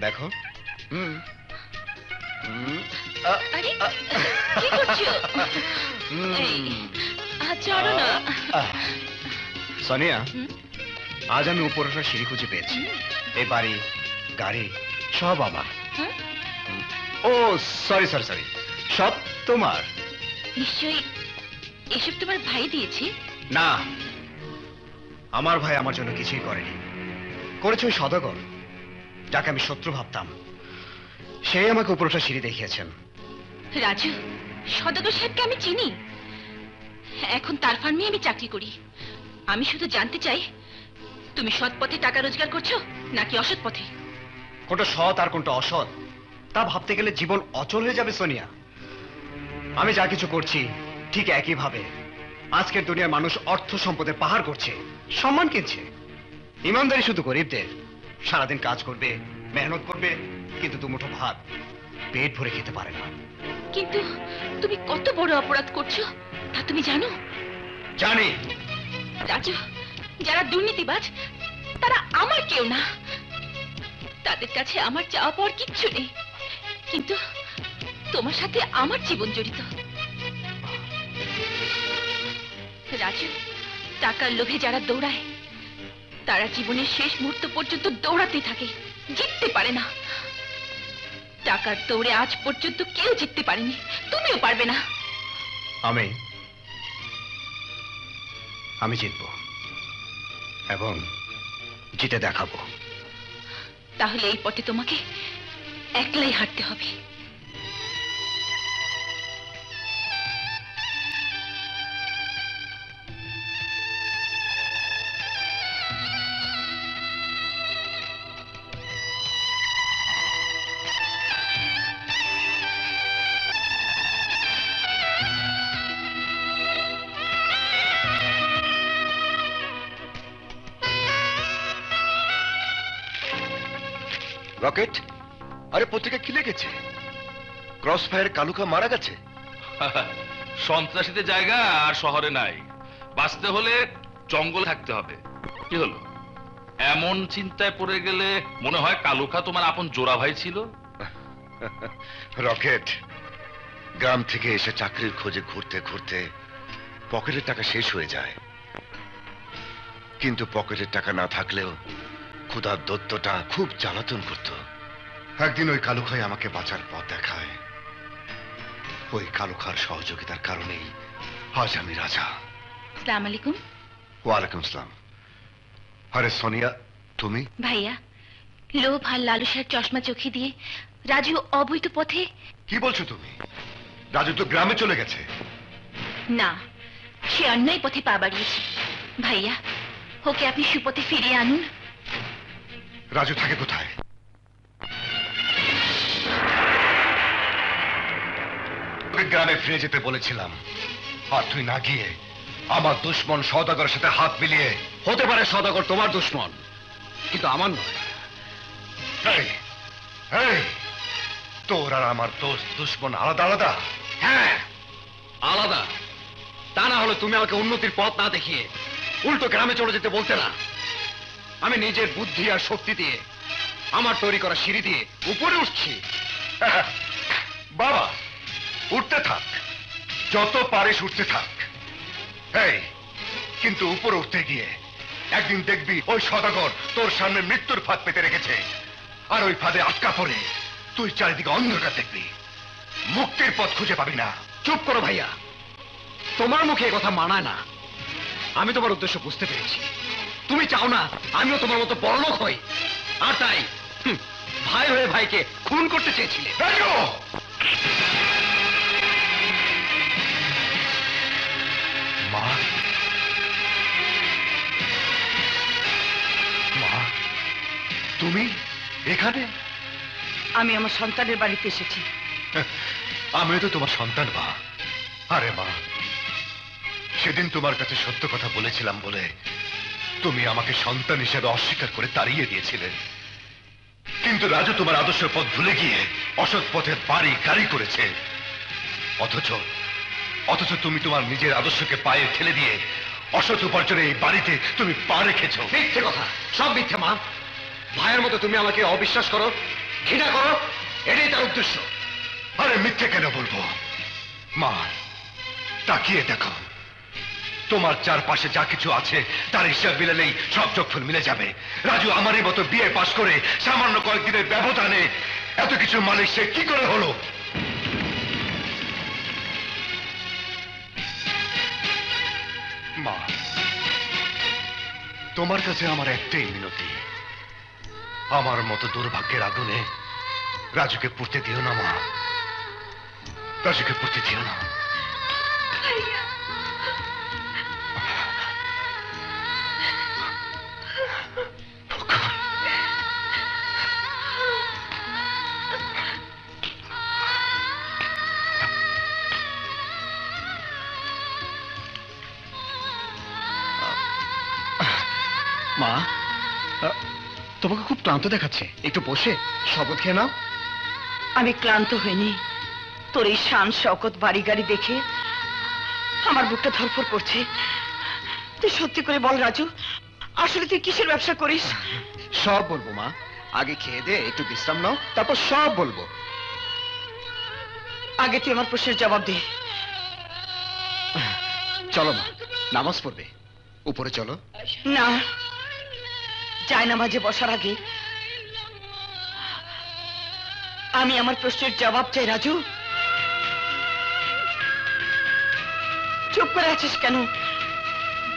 দেখো। আরে কি করছো? এই, চলো না। সোনিয়া, হুম? আজ আমি উপরটা সিঁড়ি খুঁজে পেয়েছি। এই বাড়ি, গাড়ি সব আমার। হুম? ও সরি সরি সরি, সব তোমার। নিশ্চয়ই এসব তোমার ভাই দিয়েছে। না, আমার ভাই আমার জন্য কিছুই করেনি। করেছে ওই সদাগর, যাকে আমি শত্রু ভাবতাম। সেই আমাকে উপরটা সিঁড়ি দেখিয়েছেন। রাজু, সদাগর সাহেবকে আমি চিনি। এখন তার ফার্মে আমি চাকরি করি। আমি শুধু জানতে চাই, তুমি সৎ পথে টাকা রোজগার করছো নাকি অসৎ পথে? কোনটা সৎ আর কোনটা অসৎ তা ভাবতে গেলে জীবন অচল হয়ে যাবে সোনিয়া। আমি যা কিছু করছি ঠিক একইভাবে আজকের দুনিয়ার মানুষ অর্থ সম্পদের পাহাড় করছে, সম্মান কিনছে। ইমানদারি শুধু গরিবদের। সারাদিন কাজ করবে, মেহনত করবে, কিন্তু দুমুঠো ভাত পেট ভরে খেতে পারে না। কিন্তু তুমি কত বড় অপরাধ করছো তা তুমি জানো? জানি। রাজু, যারা দুর্নীতিবাজ তারা আমার কেউ না। তাদের কাছে আমার চাওয়া পাওয়ার কিচ্ছু নেই, কিন্তু তোমার সাথে আমার জীবন জড়িত। রাজু, টাকার লোভে যারা দৌড়ায় তারা জীবনের শেষ মুহূর্ত পর্যন্ত দৌড়াতে থাকে, জিততে পারে না। টাকার দৌড়ে আজ পর্যন্ত কেউ জিততে পারেনি, তুমিও পারবে না। আমি জিতব এবং জিতে দেখাবো। তাহলে এই পথে তোমাকে একলাই হাঁটতে হবে। রকেট, আরে পত্রিকা কি লিখেছে? ক্রস ফায়ার কালুকা মারা গেছে। সন্ত্রাসীদের জায়গা আর শহরে নাই, বাঁচতে হলে জঙ্গল থাকতে হবে। কি হলো, এমন চিন্তায় পড়ে গেলে? মনে হয় কালুকা তোমার আপন জোড়া ভাই ছিল। রকেট, গ্রাম থেকে এসে চাকরির খোঁজে ঘুরতে ঘুরতে পকেটের টাকা শেষ হয়ে যায়, কিন্তু পকেটের টাকা না থাকলেও ক্ষুধার দত্তটা খুব জ্বালাতন করত। একদিন ওই কালুখাই আমাকে বাঁচার পথ দেখায়। ওই কালুখার সহযোগিতার কারণেই আজ আমি রাজা। আসসালামু আলাইকুম। ওয়ালাইকুম আসসালাম। আরে সোনিয়া, তুমি? ভাইয়া, লোভ আর লালসার চশমা চোখে দিয়ে রাজু অবৈধ পথে। কি বলছো তুমি? রাজু তো গ্রামে চলে গেছে। না, সে অন্যায় পথে পা বাড়িয়েছে। ভাইয়া, ওকে আপনি সুপথে ফিরিয়ে আনুন। রাজু থাকে কোথায়? তোকে গ্রামে ফিরে যেতে বলেছিলাম, আর তুই না গিয়ে আমার দুশ্মন সওদাগরের সাথে হাত মিলিয়ে। হতে পারে সওদাগর তোমার দুশ্মন, কিন্তু আমার নয়। এই, এই, তোর আর আমার দুশ্মন আলাদা আলাদা? হ্যাঁ, আলাদা। তা না হলে তুমি আমাকে উন্নতির পথ না দেখিয়ে উল্টো গ্রামে চলে যেতে বলতে না। আমি নিজের বুদ্ধি আর শক্তি দিয়ে আমার তৈরি করা সিঁড়ি দিয়ে উপরে উঠছি। বাবা, উঠতে থাক, যত পারিস উঠতে থাক। এই, কিন্তু উপরে উঠতে গিয়ে একদিন দেখবি ওই সওদাগর তোর সামনে মৃত্যুর ফাঁদ পেতে রেখেছে, আর ওই ফাঁদে আটকা পড়ে তুই চারিদিকে অন্ধকার দেখবি, মুক্তির পথ খুঁজে পাবি না। চুপ করো ভাইয়া, তোমার মুখে এ কথা মানায় না। আমি তোমার উদ্দেশ্য বুঝতে পেরেছি। তুমি চাও না আমিও তোমার মতো বড়লোক হই, আর তাই ভাই হয়ে ভাইকে খুন করতে চেয়েছিলে। মা, মা, তুমি এখানে? আমি আমার সন্তানের বাড়িতে এসেছি। আমিও তো তোমার সন্তান মা। আরে মা, সেদিন তোমার কাছে সত্য কথা বলেছিলাম বলে তুমি আমাকে সন্তান হিসেবে অস্বীকার করে তাড়িয়ে দিয়েছিলে, কিন্তু রাজু তোমার আদর্শ পথ ভুলে গিয়ে অসৎ পথে বাড়ি গাড়ি করেছে। অথচ তুমি তোমার নিজের আদর্শকে পায়ে ঠেলে দিয়ে অসৎ উপার্জনে এই বাড়িতে তুমি পা রেখেছো। মিথ্যে কথা, সব মিথ্যে মা। ভাইয়ের মতো তুমি আমাকে অবিশ্বাস করো, ঘৃণা করো, এটাই তার উদ্দেশ্য। আরে মিথ্যে কেন বলবো মা? তাকিয়ে দেখো, তোমার চারপাশে যা কিছু আছে তার হিসাব মিলালেই সব যোগফল মিলে যাবে। রাজু আমারই মতো বিয়ে পাশ করে সামান্য কয়েকদিনের ব্যবধানে এত কিছু মালিক সে কি করে হলো? মা, তোমার কাছে আমার একটাই মিনতি, আমার মতো দুর্ভাগ্যের আগুনে রাজুকে পুড়তে দিও না মা, রাজুকে পুড়তে দিও না। মা, তোমাকে খুব ক্লান্ত দেখাচ্ছে, একটু বসে শপথ খেয়ে নাও। আমি ক্লান্ত হইনি, তোর এই শান শওকত বাড়ি গাড়ি দেখে আমার বুকটা ধরফর করছে। তুই সত্যি করে বল রাজু, আসলে তুই কিসের ব্যবসা করিস? সব বলবো মা, আগে খেয়ে দে, একটু বিশ্রাম নাও, তারপর সব বলবো। আগে তুই আমার প্রশ্নের জবাব দে। চলো মা, নামাজ পড়বে, উপরে চলো। না, যায় নামাজে বসার আগে আমি আমার প্রশ্নের জবাব চাই। রাজু, চুপ করে আছিস কেন?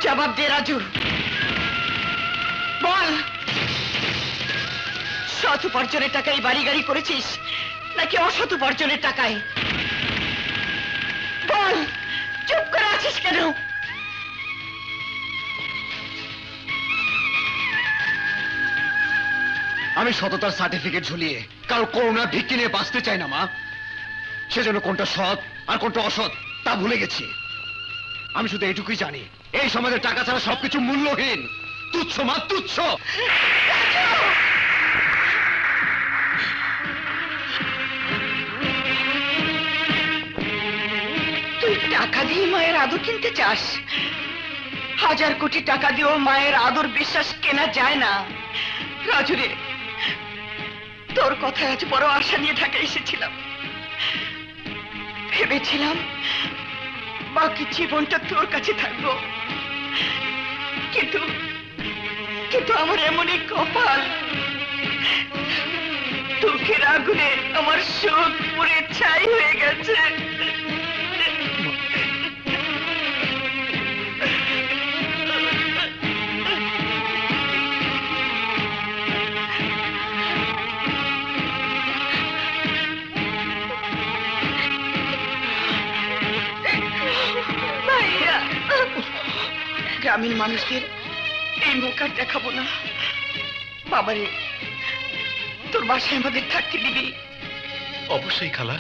জবাব দে রাজু, বল। সৎ উপার্জনের টাকায় বাড়ি গাড়ি করেছিস নাকি অসৎ উপার্জনের টাকায়? বল, চুপ করে আছিস কেন? আমি সততার সার্টিফিকেট ঝুলিয়ে কারো করুণার ভিত্তি নিয়ে বাঁচতে চাই না মা। সেজন্য কোনটা সৎ আর কোনটা অসৎ তা ভুলে গেছি। আমি শুধু এইটুকুই জানি, এই সমাজে টাকা ছাড়া সবকিছু মূল্যহীন, তুচ্ছ মা, তুচ্ছ। তুই টাকা দিয়ে মায়ের আদর কিনতে চাস? হাজার কোটি টাকা দিয়েও মায়ের আদর বিশ্বাস কেনা যায় না। রাজু রে, তোর কথায় আজ বড় আশা নিয়ে ঢাকা এসেছিলাম। ভেবেছিলাম বাকি জীবনটা তোর কাছে থাকবো, কিন্তু কিন্তু আমার এমনই কপাল, দুঃখের আগুনে আমার সুখ পুড়ে ছাই হয়ে গেছে। গ্রামের মানুষদের এই মুখ আর দেখাবো না। বাবারে, তোর বাসায় আমাদের থাকতে দিবি? অবশ্যই খালা,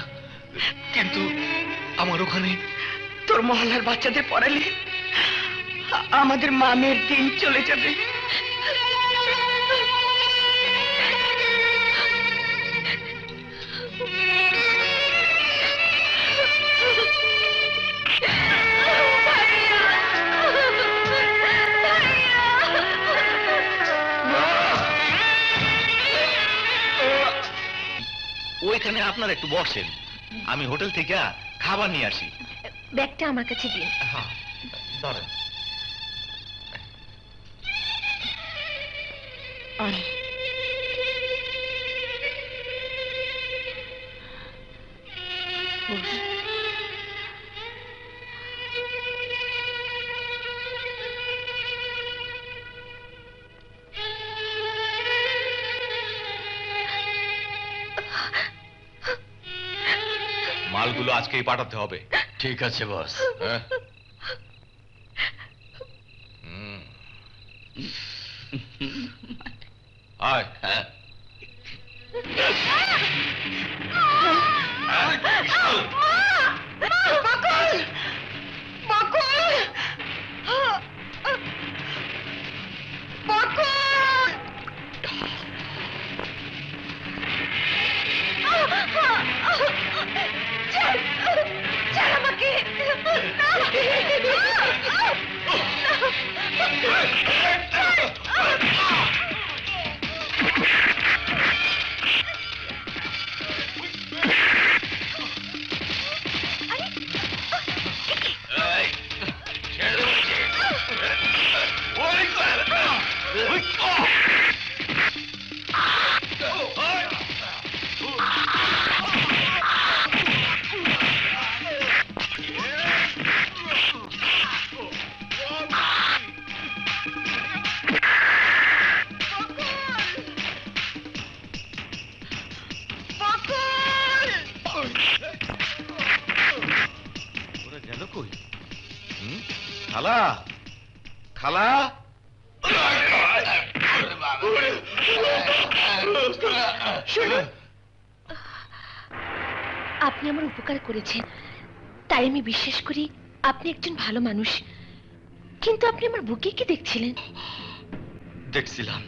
কিন্তু আমার ওখানে তোর মহল্লার বাচ্চাদের পড়ালে আমাদের মামের দিন চলে যাবে। ওইখানে আপনারা একটু বসেন, আমি হোটেল থেকে খাবার নিয়ে আসি। ব্যাগটা আমার কাছে দিন। হ্যাঁ, ধরেন। মালগুলো আজকেই পাঠাতে হবে। ঠিক আছে বস। হ্যাঁ? আয়। হ্যাঁ, ওরা গেল কই? খালা, খালা, শুনুন, আপনি আমার উপকার করেছেন, তাই আমি বিশ্বাস করি আপনি একজন ভালো মানুষ। কিন্তু আপনি আমার বুকে কি দেখছিলেন? দেখছিলাম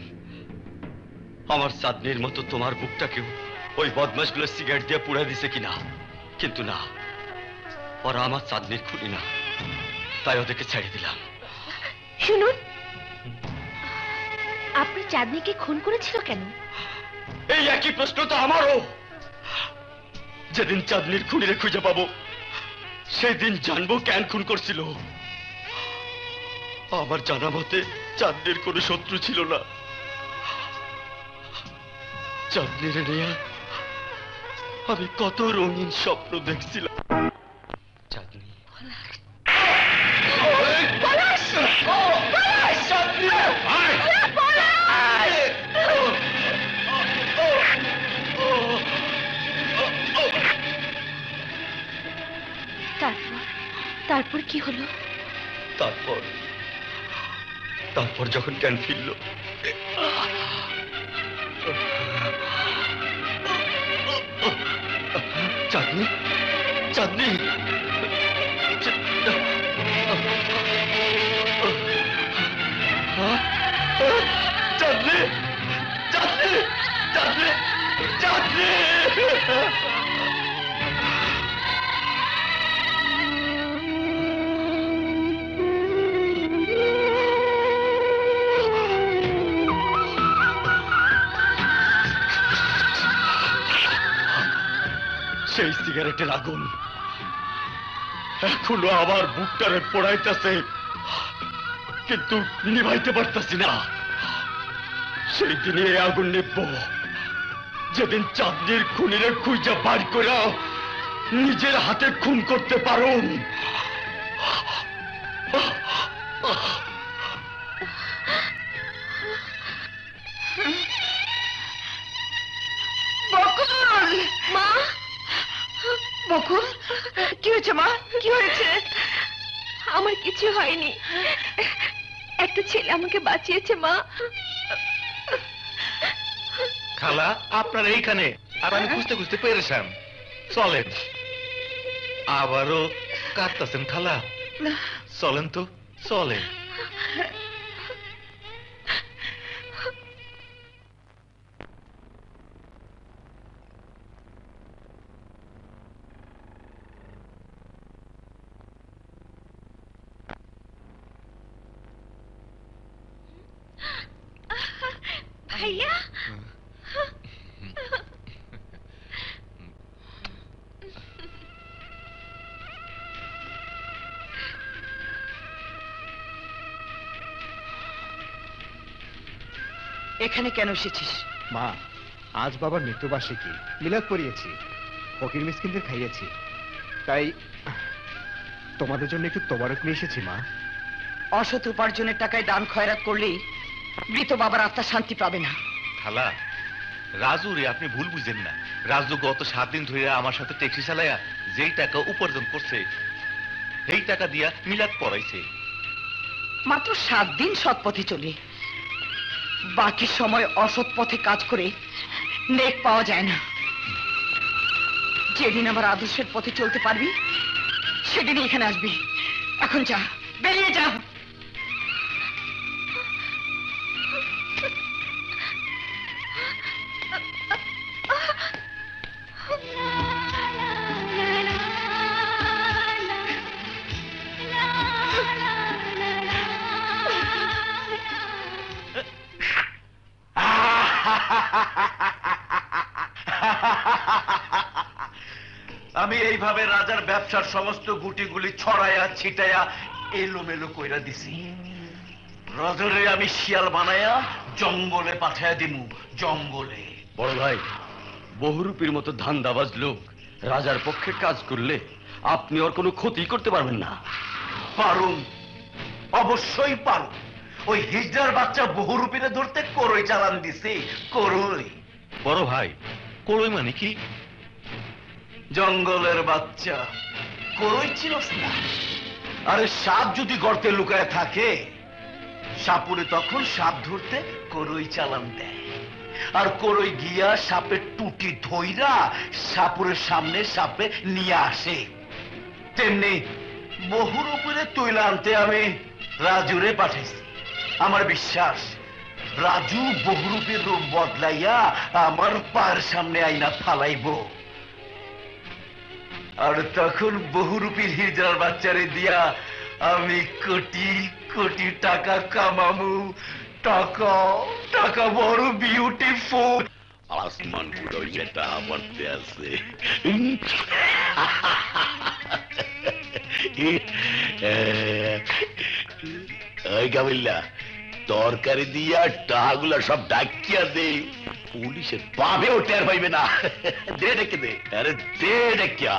আমার চাঁদনির মতো তোমার বুকটাকেও ওই বদমাশগুলো সিগারেট দিয়ে পুড়ে দিছে কিনা, কিন্তু না, ওরা আমার চাঁদনির খুলি না, তাই ওদেরকে ছেড়ে দিলাম। শুনুন, আপনি চাঁদনিকে খুন করেছিল কেন? এই একই প্রশ্ন তো আমারও। যেদিন চাঁদনির খুনিরে খুঁজে পাবো সেদিন জানবো কেন খুন করছিল। আমার জানা মতে চাঁদনির কোনো শত্রু ছিল না। চাঁদনির নিয়ে আমি কত রঙিন স্বপ্ন দেখছিলাম। চাঁদনি, তারপর কি হলো? তারপর যখন জ্ঞান ফিরল, চাঁদনি, চাঁদনি, চাঁদনি, চাঁদনি, চাঁদনি, চাঁদনি। সেই সিগারেটের আগুন এখনো আমার বুকটারে পোড়াইতেছে, কিন্তু নিভাইতে পারতাছি না। সেই দিনে এই আগুন নিভব যেদিন চাঁদনির খুনিরে খুঁজা বার করে নিজের হাতে খুন করতে পারো। মা, বকুল, কি হয়েছে মা? কি হয়েছে? আমার কিছু হয়নি, একটা ছেলে আমাকে বাঁচিয়েছে মা। খালা আপনার এইখানে, আর আমি খুঁজতে খুঁজতে পেরেছেন। চলেন। আবারও কাঁদতেছেন খালা? চলেন তো, চলেন। ভাইয়া, এখানে কেন এসেছিস? মা, আজ বাবার মৃত্যুবার্ষিকী, মিলাদ পড়িয়েছি, ফকির মিসকিনদের খাইয়েছি, তাই তোমাদের জন্য একটু তোবারক নিয়ে এসেছি মা। অসৎ উপার্জনের টাকায় দান খয়রাত করলেই মৃত বাবার আত্মা শান্তি পাবে না। খালা, রাজু রে আপনি ভুল বুঝেন না। রাজু গত 7 দিন ধরে আমার সাথে ট্যাক্সি চালাইয়া যেই টাকা উপার্জন করছে, এই টাকা দিয়া মিলাদ পড়াইছে। মাত্র 7 দিন সৎ পথে চলে, বাকি সময় অসৎ পথে কাজ করে নেক পাওয়া যায় না। যেদিন আমার আদর্শের পথে চলতে পারবি সেদিন এখানে আসবি। এখন যা, বেরিয়ে যা। আমি এইভাবে রাজার ব্যবসার সমস্ত গুটিগুলি ছড়াইয়া ছিটাইয়া এলোমেলো কইরা দিছি। রাজারে আমি শিয়াল বানাইয়া জঙ্গলে পাঠাইয়া দিমু, জঙ্গলে। বড় ভাই, বহুরূপীর মতো ধান্দাবাজ লোক রাজার পক্ষে কাজ করলে আপনি ওর কোনো ক্ষতি করতে পারবেন না। পারুম, অবশ্যই পারুম। ওই হিজড়ার বাচ্চা বহুরূপীরে ধরতে করই চালান দিছে, করই। বড় ভাই, কড়ই মানে কি? জঙ্গলের বাচ্চা, করই চিনস না? আরে সাপ যদি গর্তে লুকায় থাকে, সাপুরে তখন সাপ ধরতে করই চালান দেয়, আর করই গিয়া সাপের টুটি ধইরা সাপুরের সামনে সাপে নিয়ে আসে। তেমনি বহুরূপীরে তুইলা আনতে আমি রাজুরে পাঠাইছি। আমার বিশ্বাস রাজু বহুরূপীর রূপ বদলাইয়া আমার পায়ের সামনে আইনা ফালাইব, আর তখন বহুরূপীর হিজড়ার বাচ্চারে দিয়া আমি কোটি কোটি টাকা কামামু। টাকা টাকা বড় বিউটিফুল। আসমান পুরো যেটা পড়তে আছে। ওই গাবিল্লা, তরকারি দিয়া টাকাগুলা সব ডাকিয়া দে, পুলিশের পাবেও টের পাইবে না। দে ডেকে দে, আরে দে ডেকিয়া।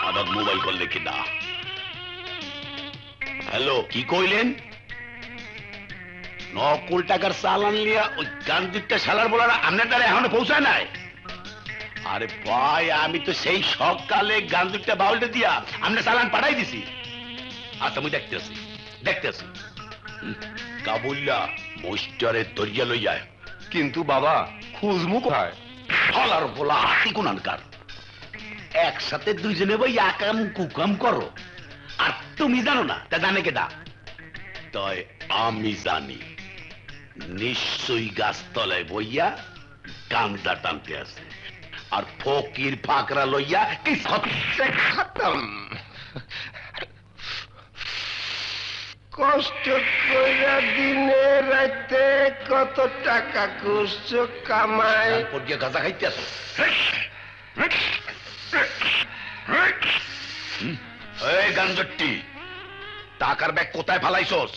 আবার মোবাইল করলে কি না? হ্যালো, কি কইলেন? নকল টাকার চালান নিয়া ওই গান্ধীটা শালার বলার আপনার দ্বারা এখনো পৌঁছায় নাই? আরে ভাই, আমি তো সেই সকালে গান্ধীটা বাউলটা দিয়া আমরা চালান পাঠাই দিছি। আচ্ছা, আমি দেখতেছি। কাবুল্লা মোস্টারে দরিয়া লইয়া। কিন্তু বাবা, খুঁজমু কোথায়? হলার বলা হাতি কোনানকার, একসাথে দুইজনে বই আকাম কুকাম করো, আর তুমি জানো না? তা জানে কেটা? তাই আমি জানি, নিশ্চয়ই গাছতলায় বইয়া গান্দা টানতে আছে, আর ফকির ফাকরা লইয়া কি খতম। কষ্ট কইরা দিনে রাতে কত টাকা করছো কামাই, পড়িয়া গাঁজা খাইতে আছো। এই গাঞ্জট্টি, টাকার ব্যাগ কোথায় ফালাইছস?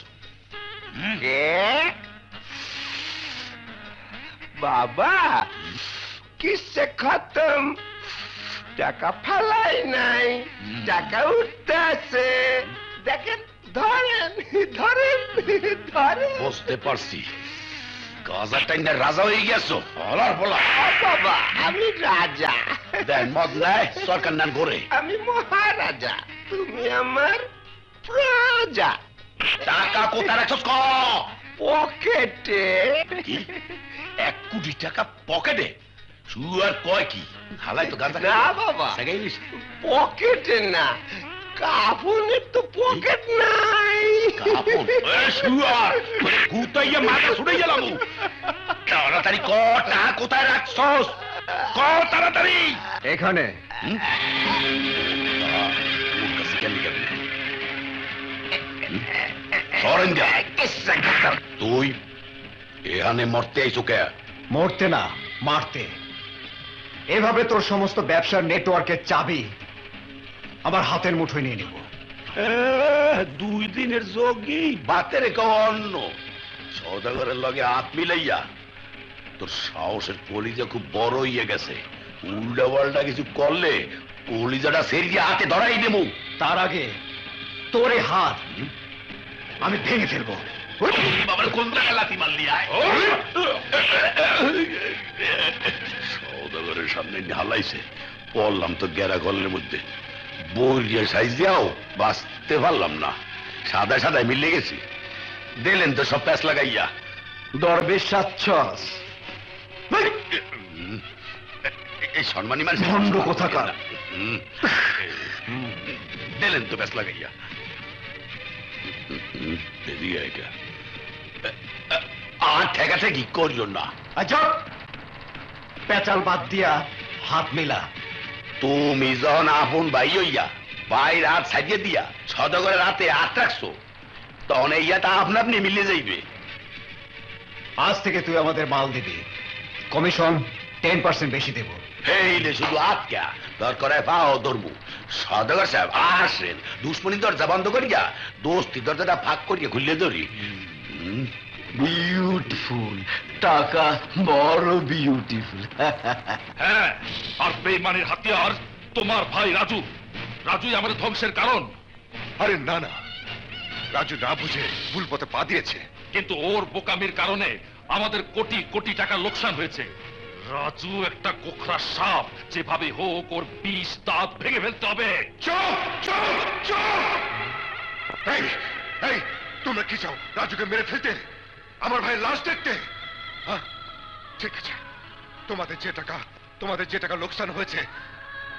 বাবা কিসে খতম, টাকা ফালাই নাই, টাকা উঠতে আছে। দেখেন, ধরেন ধরেন ধরেন। বুঝতে পারছি, গাঁজা টাইনা রাজা হয়ে গেছো। হলার বলা বাবা, আমি রাজা। দেন মদ নাই, সরকার নাম করে। আমি মহারাজা, তুমি আমার প্রজা। টাকা কোথায় রাখছস ক? পকেটে। কি 1 কোটি টাকা পকেটে? শুয়ার কয় কি হালাই তো গাঁজা না বাবা, সাগাইলিস পকেটে না, কাফনের তো পকেট নাই। কাপড় শুয়ার মানে গুতাইয়া মাথা ছুড়ে গেলাম। তাড়াতাড়ি ক, টাকা কোথায় রাখছস ক তাড়াতাড়ি। এখানে। ওর কাছে কেন গেলি? সরেন যা। তুই এখানে মরতে আইছো কে? মরতে না, মারতে। এভাবে তোর সমস্ত ব্যবসার নেটওয়ার্কের চাবি আমার হাতের মুঠোয় নিয়ে নেব। 2 দিনের যোগী বাতের অন্য সৌদাগরের লগে হাত মিলাইয়া তোর সাহসের কলিজা খুব বড় হইয়া গেছে। উল্টা পাল্টা কিছু করলে কলিজাটা সেরিয়ে হাতে ধরাই দেব। তার আগে তোর এই হাত আমি ভেঙে ফেলবো। বাবার কোন জায়গায় লাথি মারলি? সৌদাগরের সামনে ঢালাইছে, পড়লাম তো গেরা গলের মধ্যে। বইয়ে সাইজ দিয়াও বাঁচতে পারলাম না, সাদা সাদা মিলে গেছি। দিলেন তো সব প্যাঁচ লাগাইয়া। দরবেশ সাচ্ছস, এই সম্মানী মানুষ ভণ্ড কোথাকার। দিলেন তো প্যাঁচ লাগাইয়া। এদিকে আইগা। আর ঠেকা ঠেকি করিও না। আচ্ছা, পেঁচাল বাদ দিয়া হাত মিলা। তুমি যখন আপন ভাই হইয়া ভাইয়ের হাত সাজিয়ে দিয়া সদাগরের হাতে হাত রাখছো, তখন এই হাত আপনা আপনি মিলে যাইবে। আজ থেকে তুই আমাদের মাল দিবি, কমিশন 10% বেশি দেব। হেইলে শুধু আটকা দরকার পাও ধরবো। সদাগর সাহেব আসেন, দুশ্মনী দরজা বন্ধ করিয়া দোস্তি দরজাটা ফাঁক করিয়া খুললে ধরি। বিউটিফুল, টাকা বড় বিউটিফুল। হ্যাঁ, আর বেঈমানের হাতিয়ার তোমার ভাই রাজু। রাজুই আমাদের ধ্বংসের কারণ। আরে না না, রাজু না বুঝে ভুল পথে পা দিয়েছে। কিন্তু ওর বোকামির কারণে আমাদের কোটি কোটি টাকা লোকসান হয়েছে। রাজু একটা গোখরা সাপ, যেভাবে হোক ওর 20 দাঁত ভেঙে ফেলতে হবে। চুপ চুপ চুপ! এই এই, তোমরা কি চাও? রাজুকে মেরে ফেলতে? আমার ভাইয়ের লাশ দেখতে? হ্যাঁ, ঠিক আছে। তোমাদের যে টাকা লোকসান হয়েছে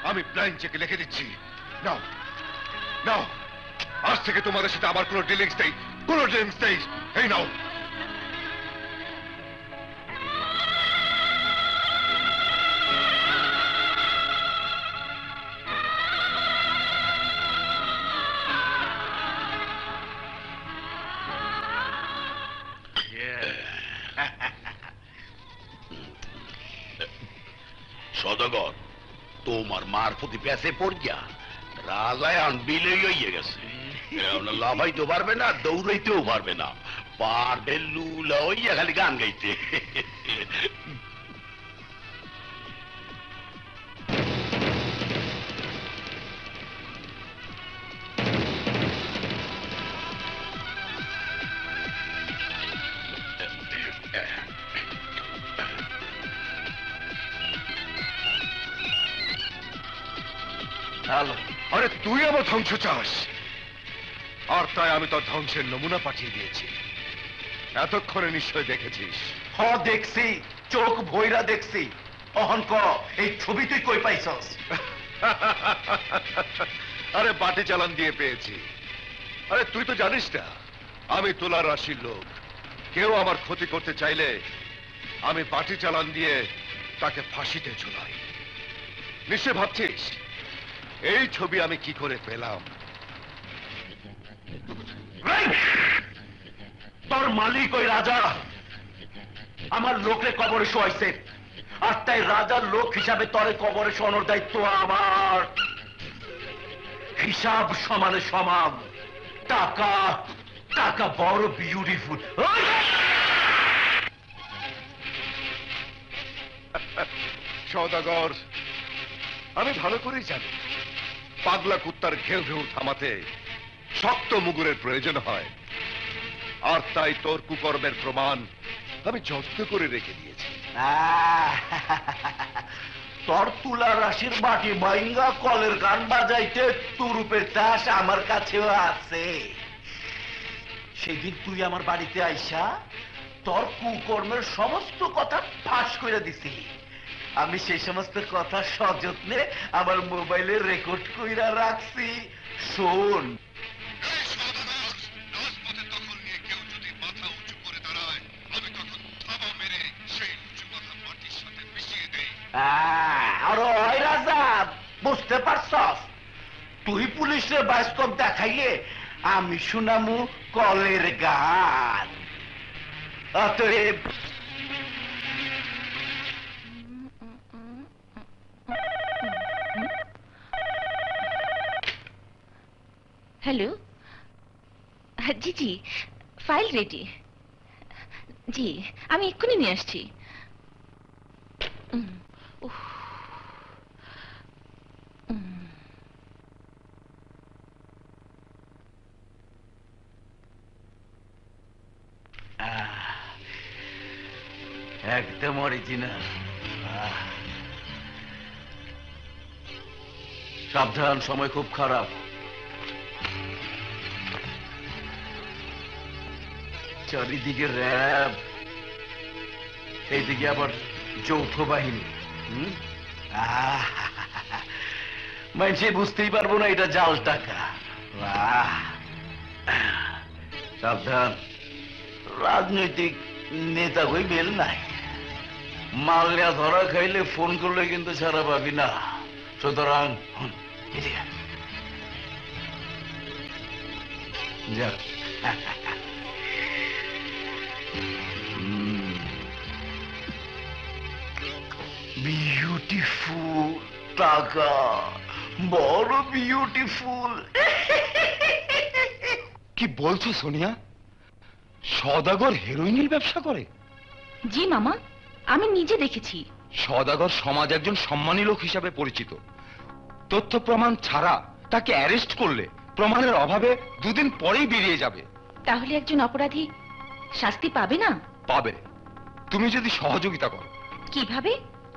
আমি ব্লাইন্ড চেকে লিখে দিচ্ছি। নাও নাও, আজ থেকে তোমাদের সাথে আমার কোনো ডিলিংস নেই, কোনো ডিলিংস নেই। এই নাও। সদাগর, তোমার মার প্রতি প্যাসে পড়িয়া রাজায় আনবিলে হইয়া গেছে। লাফাইতেও পারবে না, দৌড়াইতেও পারবে না, পারবে লুলা হইয়া খালি গান গাইতে। আরে তুই আমার ধ্বংস চাস, আর তাই আমি তোর ধ্বংসের নমুনা পাঠিয়ে দিয়েছি। এতক্ষণে নিশ্চয় দেখেছিস। হ দেখছি, চোখ ভৈরা দেখছি। অহংক এই ছবি তুই কই পাইছস? আরে বাটি চালান দিয়ে পেয়েছি। আরে তুই তো জানিস না আমি তুলা রাশির লোক। কেউ আমার ক্ষতি করতে চাইলে আমি বাটি চালান দিয়ে তাকে ফাঁসিতে ঝুলাই। নিশ্চয় ভাবছিস এই ছবি আমি কি করে পেলাম। তোর মালিক ওই রাজা আমার লোকরে কবরে শোয়াইছে, আর তাই রাজার লোক হিসাবে তরে কবরে শোয়ানোর দায়িত্ব আমার। হিসাব সমানে সমান। টাকা টাকা বড় বিউটিফুল। সওদাগর, আমি ভালো করেই জানি পাগলা কুত্তার ঘেউ ঘেউ থামাতে শক্ত মুগুরের প্রয়োজন হয়, আর তাই তোর কুকর্মের প্রমাণ আমি যত্ন করে রেখে দিয়েছি। তোর তুলা রাশির বাটি মাইঙ্গা কলের গান বাজাইতে তুরুপের চাষ আমার কাছেও আছে। সেদিন তুই আমার বাড়িতে আইসা তোর কুকর্মের সমস্ত কথা ফাঁস করে দিছিলি। আমি সেই সমস্ত কথা সযত্নে আমার মোবাইলে রেকর্ড কইরা রাখছি। শোন, আরো হয় রাজা, বুঝতে পারছস? তুই পুলিশের বাস্তব দেখাইলে আমি শুনামু কলের গান। অতএব হ্যালো, জি জি, ফাইল রেডি। জি, আমি এক্ষুনি নিয়ে আসছি। উফ। একদম অরিজিনাল। সাবধান, সময় খুব খারাপ। চারিদিকে র্যাব, এইদিকে আবার যৌথ বাহিনী। মানুষে বুঝতেই পারবো না এটা জাল টাকা। সাবধান, রাজনৈতিক নেতা কই মেল নাই। মাল নেয়া ধরা খাইলে ফোন করলে কিন্তু ছাড়া পাবি না। সুতরাং যাক, বিউটিফুল টাকা, বড় বিউটিফুল। কি বলছো সোনিয়া? সওদাগর হেরোইনের ব্যবসা করে? জি মামা, আমি নিজে দেখেছি। সওদাগর সমাজ একজন সম্মানী লোক হিসাবে পরিচিত। তথ্য প্রমাণ ছাড়া তাকে অ্যারেস্ট করলে প্রমাণের অভাবে দুদিন পরেই বেরিয়ে যাবে। তাহলে একজন অপরাধী শাস্তি পাবে না? পাবে, তুমি যদি সহযোগিতা করো। কিভাবে?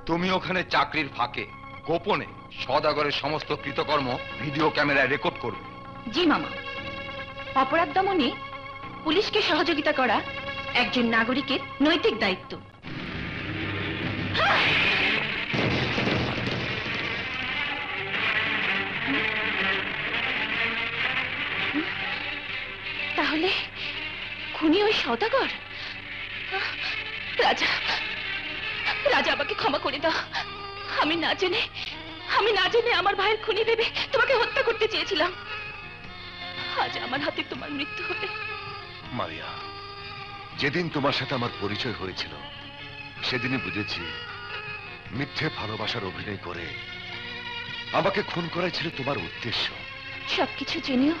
তুমি ওখানে চাকরির ফাঁকে গোপনে সওদাগরের সমস্ত কৃতকর্ম ভিডিও ক্যামেরায় রেকর্ড করবে। জি মামা, অপরাধ দমনে পুলিশকে সহযোগিতা করা একজন নাগরিকের নৈতিক দায়িত্ব। তাহলে খুনি ওই সওদাগর? রাজা, রাজা আমাকে ক্ষমা করে দাও। আমি না জেনে আমার ভাইয়ের খুনি ভেবে তোমাকে হত্যা করতে চেয়েছিলাম। আজ আমার হাতে তোমার মৃত্যু হলে। মারিয়া, যেদিন তোমার সাথে আমার পরিচয় হয়েছিল সেদিনই বুঝেছি মিথ্যে ভালোবাসার অভিনয় করে আমাকে খুন করাই ছিল তোমার উদ্দেশ্য। সবকিছু জেনেও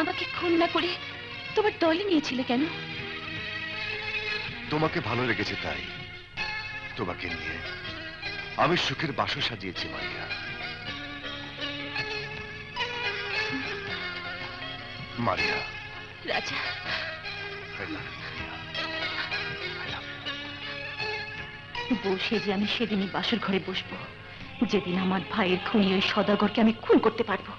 আমাকে খুন না করে তোমার দলে নিয়েছিলে কেন? তোমাকে ভালো লেগেছে তাই তোমাকে নিয়ে আমি সুখের বাসর সাজিয়েছি মারিয়া। মারিয়া, রাজা, বসে যে আমি সেদিনই বাসর ঘরে বসবো যেদিন আমার ভাইয়ের খুনি ওই সওদাগরকে আমি খুন করতে পারবো।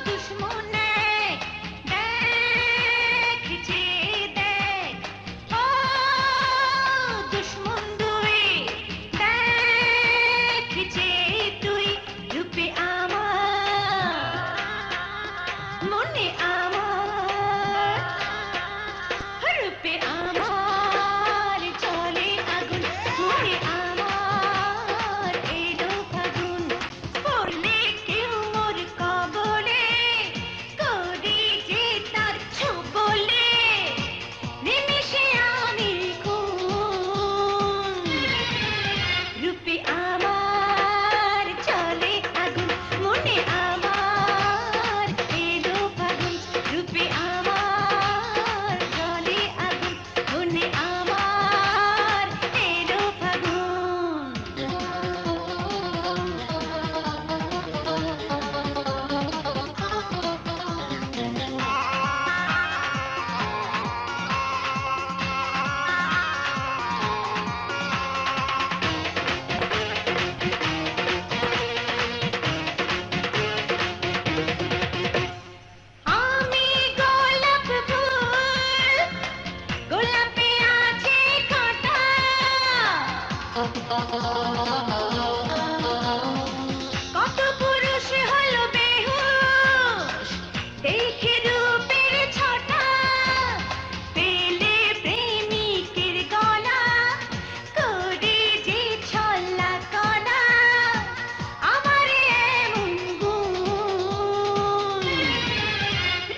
दुश्मने কত পুরুষ হলো বেহুশ দেখে রূপের ছটা, পেলে প্রেমিকের গলা করে যে ছল্লা কলা, আমার এমন গুণ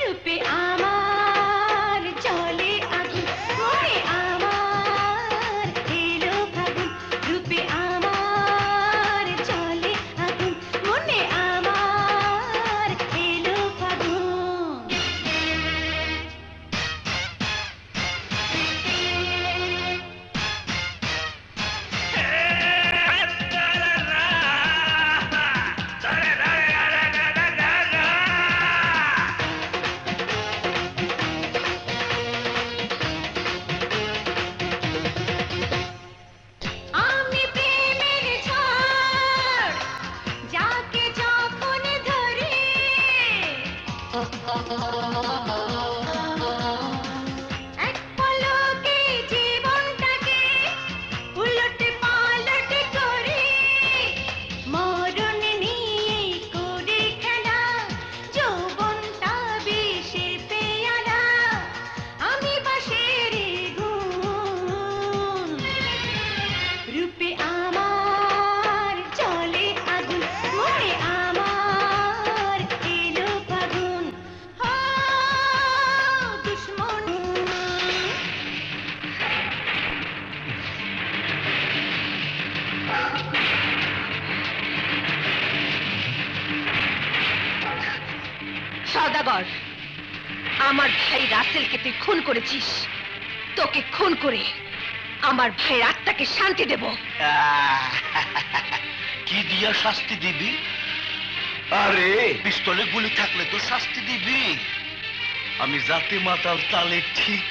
রূপে আমার জলে আগুন, মনে আমার এলো ফাগুন, রূপে আমার জলে আগুন, মনে আমার এলো ফাগুন। আমি প্রেমের ঝড় যাকে যখন ধরি, এক পলকে জীবনটাকে উলট পালট করি, মরণ নিয়ে করে খেলা, যৌবনটা বিষের পেয়ালা, আমি বাঁশের গুণ রূপে আমার জলে আগুন, মনে আমার এলো ফাগুন, হো দুশ্মন। সওদাগর, আমার ভাই রাসেলকে তুই খুন করেছিস। তোকে খুন করে আমার ভাইয়ের আত্মাকে শান্তি দেব। কি দিয়া শাস্তি দিবি? আরে পিস্তলে গুলি থাকলে তো শাস্তি দিবি। আমি জাতি মাতাল তালে ঠিক,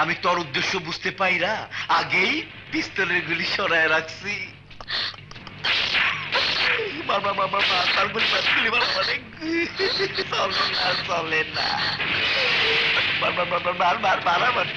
আমি তোর উদ্দেশ্য বুঝতে পাইরা আগেই পিস্তলের গুলি সরায় রাখছি। বাবা বাবা বাবা, তার গুলি গুলি মারা মানে চলে না। বাবা বাবা মার মার মারা মানে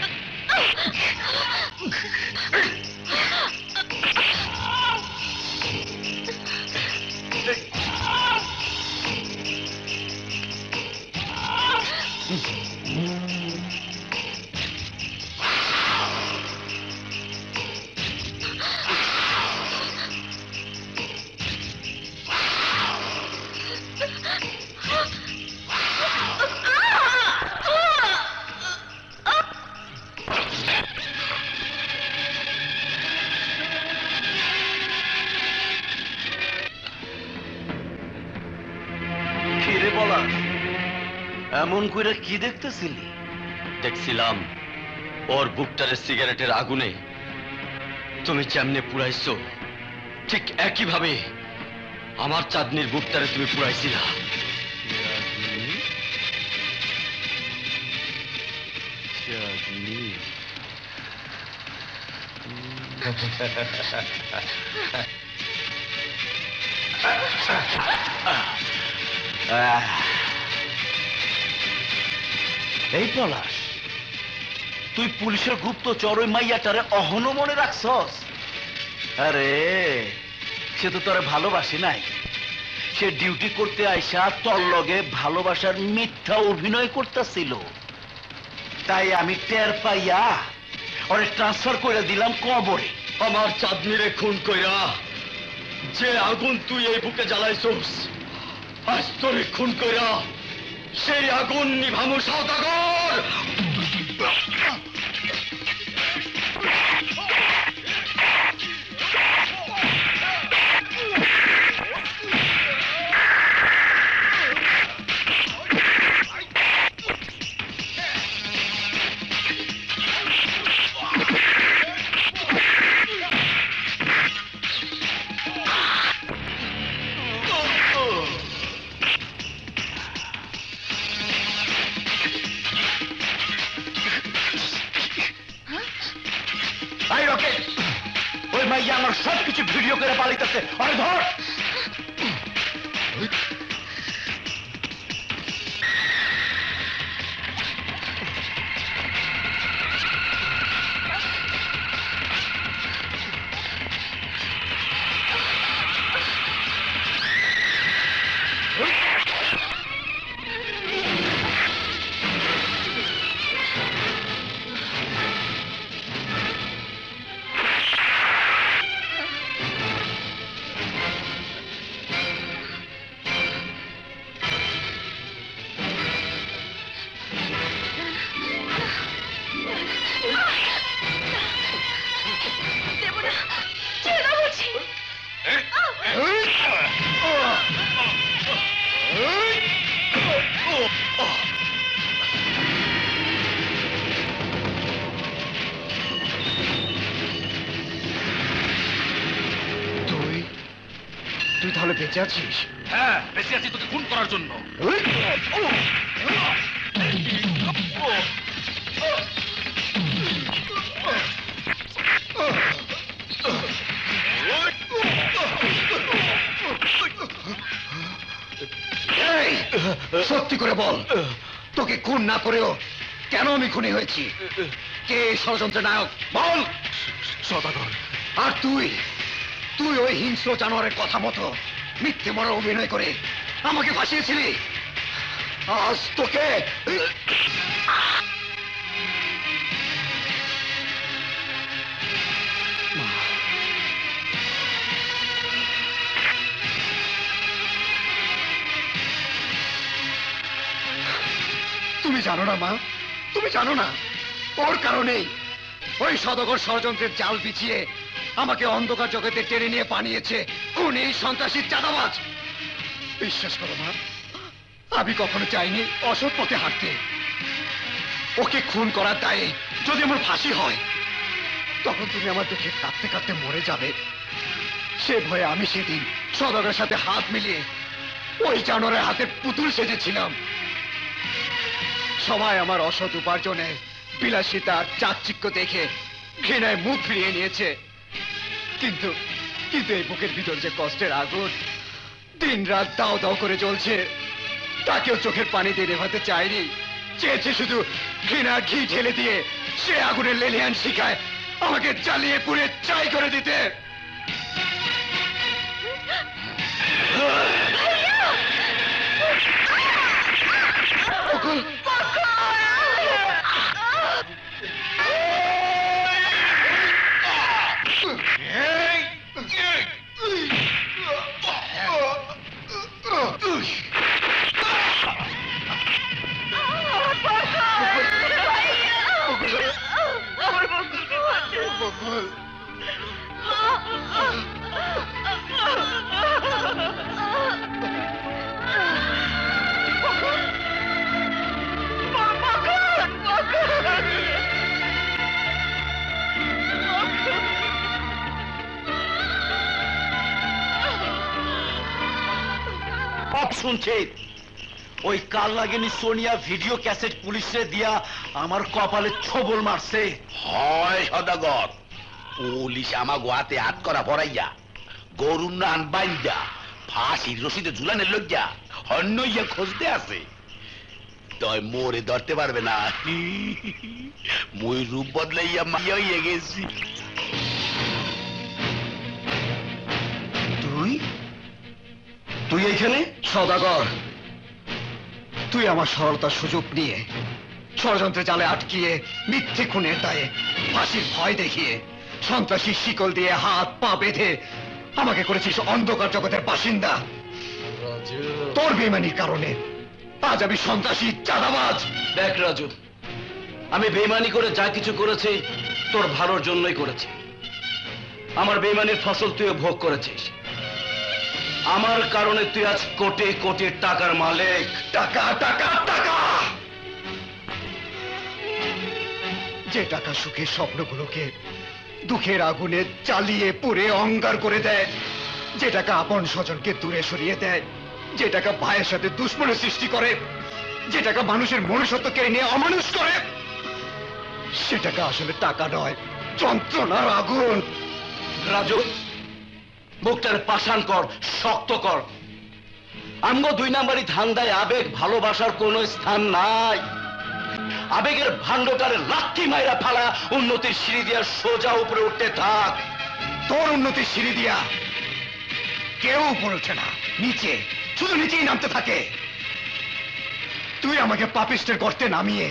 এমন কইরা কি দেখতেছিলি? দেখছিলাম ওর বুকটারে সিগারেটের আগুনে তুমি কেমনে পুড়াইছো, ঠিক একই ভাবে আমার চাঁদনির বুকটারে তুমি পুড়াইছিলা। এই পলাশ, তুই পুলিশের গুপ্তচর ওই মাইয়াটারে অহনো মনে রাখছস? আরে সে তো তোরে ভালোবাসি নাই, সে ডিউটি করতে আইসা তোর লগে ভালোবাসার মিথ্যা অভিনয় করতেছিল। তাই আমি টের পাইয়া ওরে ট্রান্সফার করে দিলাম কবরে। আমার চাঁদনিরে খুন কইরা যে আগুন তুই এই বুকে জ্বালাইছস, আজ তোরে খুন কইরা সেই আগুন নিভামু সওদাগর। ওই মাইয়া আমার সবকিছু ভিডিও করে পালাইতেছে, আরে ধর। তুই তাহলে বেঁচে আছিস? হ্যাঁ, বেঁচে আছি তোকে খুন করার জন্য। এই, সত্যি করে বল, তোকে খুন না করেও কেন আমি খুনি হয়েছি? কে এই ষড়যন্ত্রের নায়ক বল। সদাগর, আর তুই তুই ওই হিংস্র জানোয়ারের কথা মতো মিথ্যে মরার অভিনয় করে আমাকে ফাঁসিয়েছিলি। আজ তোকে তুমি জানো না মা, তুমি জানো না ওর কারণেই ওই সদগর ষড়যন্ত্রের জাল বিছিয়ে আমাকে অন্ধকার জগতে টেনে নিয়ে পানিয়েছে খুনি, সন্ত্রাসী, চাঁদাবাজ। বিশ্বাস করো মা, আমি কখনো চাইনি অসৎ পথে হাঁটতে। ওকে খুন করার দায়ে যদি আমার ফাঁসি হয়, তখন তুমি আমার দেখে কাঁদতে কাঁদতে মরে যাবে। সে ভয়ে আমি সেদিন সদগরের সাথে হাত মিলিয়ে ওই জানোয়ারের হাতের পুতুল সেজেছিলাম। সবাই আমার অসৎ উপার্জনে বিলাসিতা, চাকচিক্য দেখে ঘৃণায় মুখ ফিরিয়ে নিয়েছে। কিন্তু কিন্তু এই বুকের ভিতর যে কষ্টের আগুন দিন রাত দাও দাও করে জ্বলছে, তাকেও চোখের পানি দিয়ে নেভাতে চাইনি। চেয়েছে শুধু ঘৃণা ঘি ঢেলে দিয়ে সে আগুনের লেলিহান শিখায় আমাকে জ্বালিয়ে পুড়ে ছাই করে দিতে। শুনছে ওই কাল লাগেনি সোনিয়া ভিডিও ক্যাসেট পুলিশে দিয়া আমার কপালে ছবল মারছে। হয় সদাগর, পুলিশ আমা গোয়াতে হাত করা ভরাইয়া গরুর নান বাইন্দা ফাঁসির রশিদে ঝুলানের লজ্জা অন্য ইয়া খুঁজতে আছে। তয় মোরে ধরতে পারবে না। মুই রূপ বদলাইয়া মাইয়া হইয়া গেছি। তুই তুই এইখানে? সদাগর, তুই আমার সরলতার সুযোগ নিয়ে ষড়যন্ত্রে জালে আটকিয়ে মিথ্যে খুনের দায়ে ফাঁসির ভয় দেখিয়ে সন্ত্রাসী শিকল দিয়ে হাত পা বেঁধে আমাকে করেছিস অন্ধকার জগতের বাসিন্দা। তোর বেইমানির কারণে আজ আমি সন্ত্রাসী, চাঁদাবাজ। দেখ রাজু, আমি বেইমানি করে যা কিছু করেছি তোর ভালোর জন্যই করেছি। আমার বেইমানির ফসল তুইও ভোগ করেছিস। আমার কারণে তুই আজ কোটি কোটি টাকার মালিক। টাকা টাকা টাকা, যে টাকা সুখের স্বপ্নগুলোকে দুঃখের আগুনে জ্বালিয়ে পুড়ে অঙ্গার করে দেয়, যে টাকা আপন স্বজনকে দূরে সরিয়ে দেয়, যে টাকা ভাইয়ের সাথে দুশ্মনের সৃষ্টি করে, যে টাকা মানুষের মনুষ্যত্ব কেড়ে নিয়ে অমানুষ করে, সে টাকা আসলে টাকা নয়, যন্ত্রণার আগুন। রাজু, মুখটার পাষাণ কর, শক্ত কর। আমগো 2 নাম্বারি ধান্দায় আবেগ ভালোবাসার কোনো স্থান নাই। আবেগের ভাণ্ডটারে লাথি মাইরা ফালা, উন্নতির সিঁড়ি দিয়া সোজা উপরে উঠতে থাক। তোর উন্নতির সিঁড়ি দিয়া কেউ উপরে ওঠে না, নিচে, শুধু নিচেই নামতে থাকে। তুই আমাকে পাপিষ্টের গর্তে নামিয়ে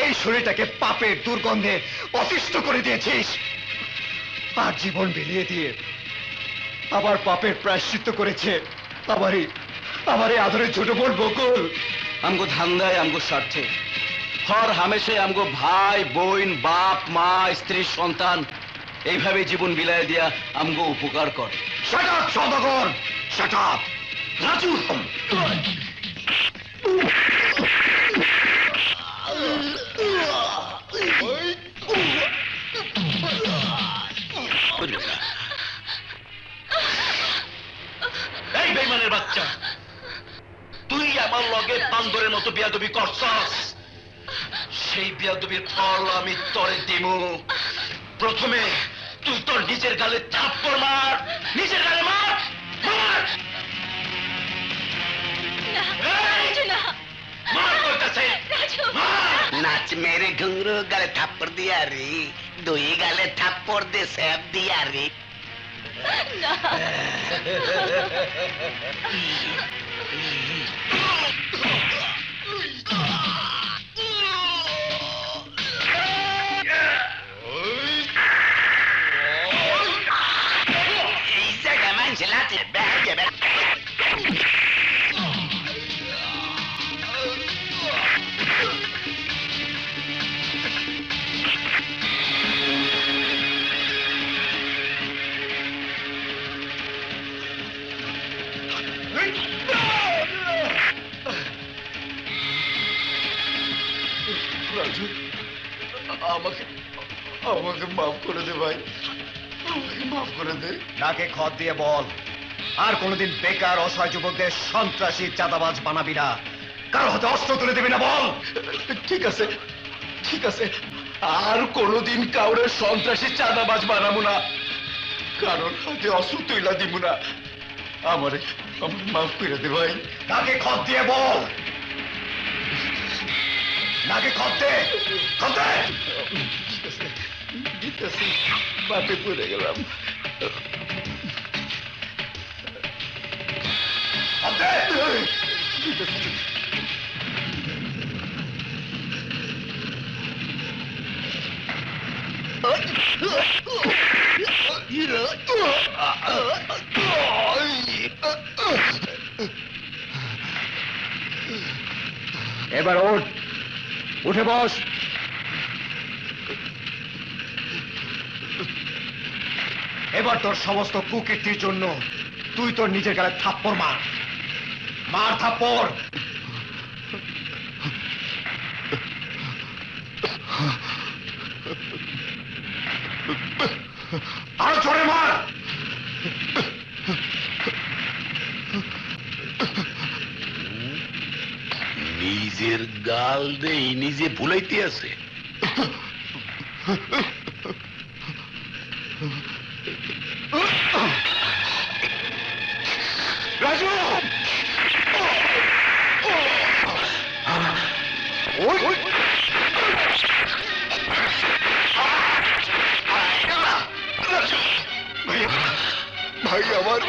এই শরীরটাকে পাপের দুর্গন্ধে অতিষ্ঠ করে দিয়েছিস। আর জীবন বিলিয়ে দিয়ে আবার পাপের প্রায়শ্চিত্ত করেছে আমারই আদরের ছোট বোন বকুল। আমগো ধান্দায়, আমগো স্বার্থে হর হামেশাই আমগো ভাই বোন, বাপ মা, স্ত্রী, সন্তান এইভাবে জীবন বিলায় দিয়া আমগো উপকার করে। শাট আপ সদাগর, শাট আপ। রাজু, বাচ্চা, তুই আমার লগে বান্দরের মতো বিয়াদবি করছস। সেই বিয়াদবির ফল আমি তরে দিমু। প্রথমে তুই তোর নিজের গালে থাপ্পড় মার, নিজের গালে মার, মার। মার করতেছে, नाच मेरे घुंगरू गले थप्पड़ दिया रे, दुई गले थप्पड़ दे सैप दिया रे। ऐसा गमन चलाते बैठ के बैठ। রাজু, আমাকে আমাকে মাফ করে দে ভাই, আমাকে মাফ করে দে। নাকে খত দিয়ে বল, আর কোনোদিন বেকার অসহায় যুবকদের সন্ত্রাসী চাঁদাবাজ বানাবি না, কারো হাতে অস্ত্র তুলে দিবি না, বল। ঠিক আছে, ঠিক আছে, আর কোনোদিন কাউরে সন্ত্রাসী চাঁদাবাজ বানাবো না, কারোর হাতে অস্ত্র তুইলা দিব না। আমারে আমার মাফ করে দে ভাই। নাকে খত দিয়ে বল, নাকে খত দে, খত দে। ঠিক আছে, দিতেছি, পাপে পড়ে গেলাম। খত দে। ঠিক আছে। এবার ওঠ, উঠে বস। এবার তোর সমস্ত কুকীর্তির জন্য তুই তোর নিজের গালে থাপ্পড় মার, মার থাপ্পড়। আরো জোরে মার। নিজের গাল দেই নিজে ভুলাইতে আছে। রাজু, ভাই আমার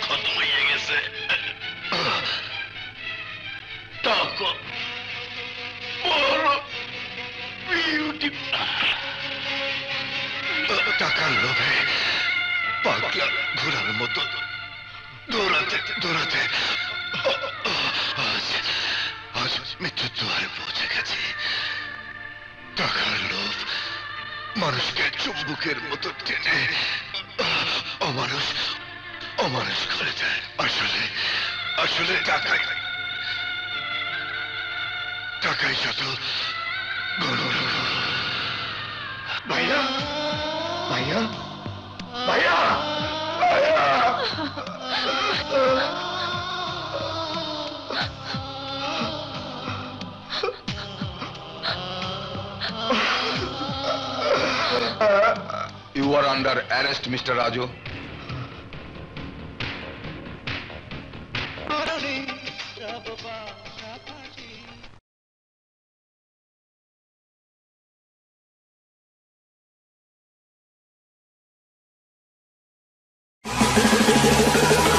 খতম হয়ে গেছে। টাকার লোভে পাগলা ঘোরার মতো দৌড়াতে দৌড়াতে আজ আজ মৃত্যুর দুয়ারে পৌঁছে গেছি। টাকার লোভ মানুষকে চুম্বকের মতো টেনে অমানুষ অমানুষ করে দেয়। আসলে আসলে টাকাই টাকাই যত ভাইয়া, ভাইয়া, ভাইয়া, ভাইয়া। You are under arrest, Mr. Raju. Thank you.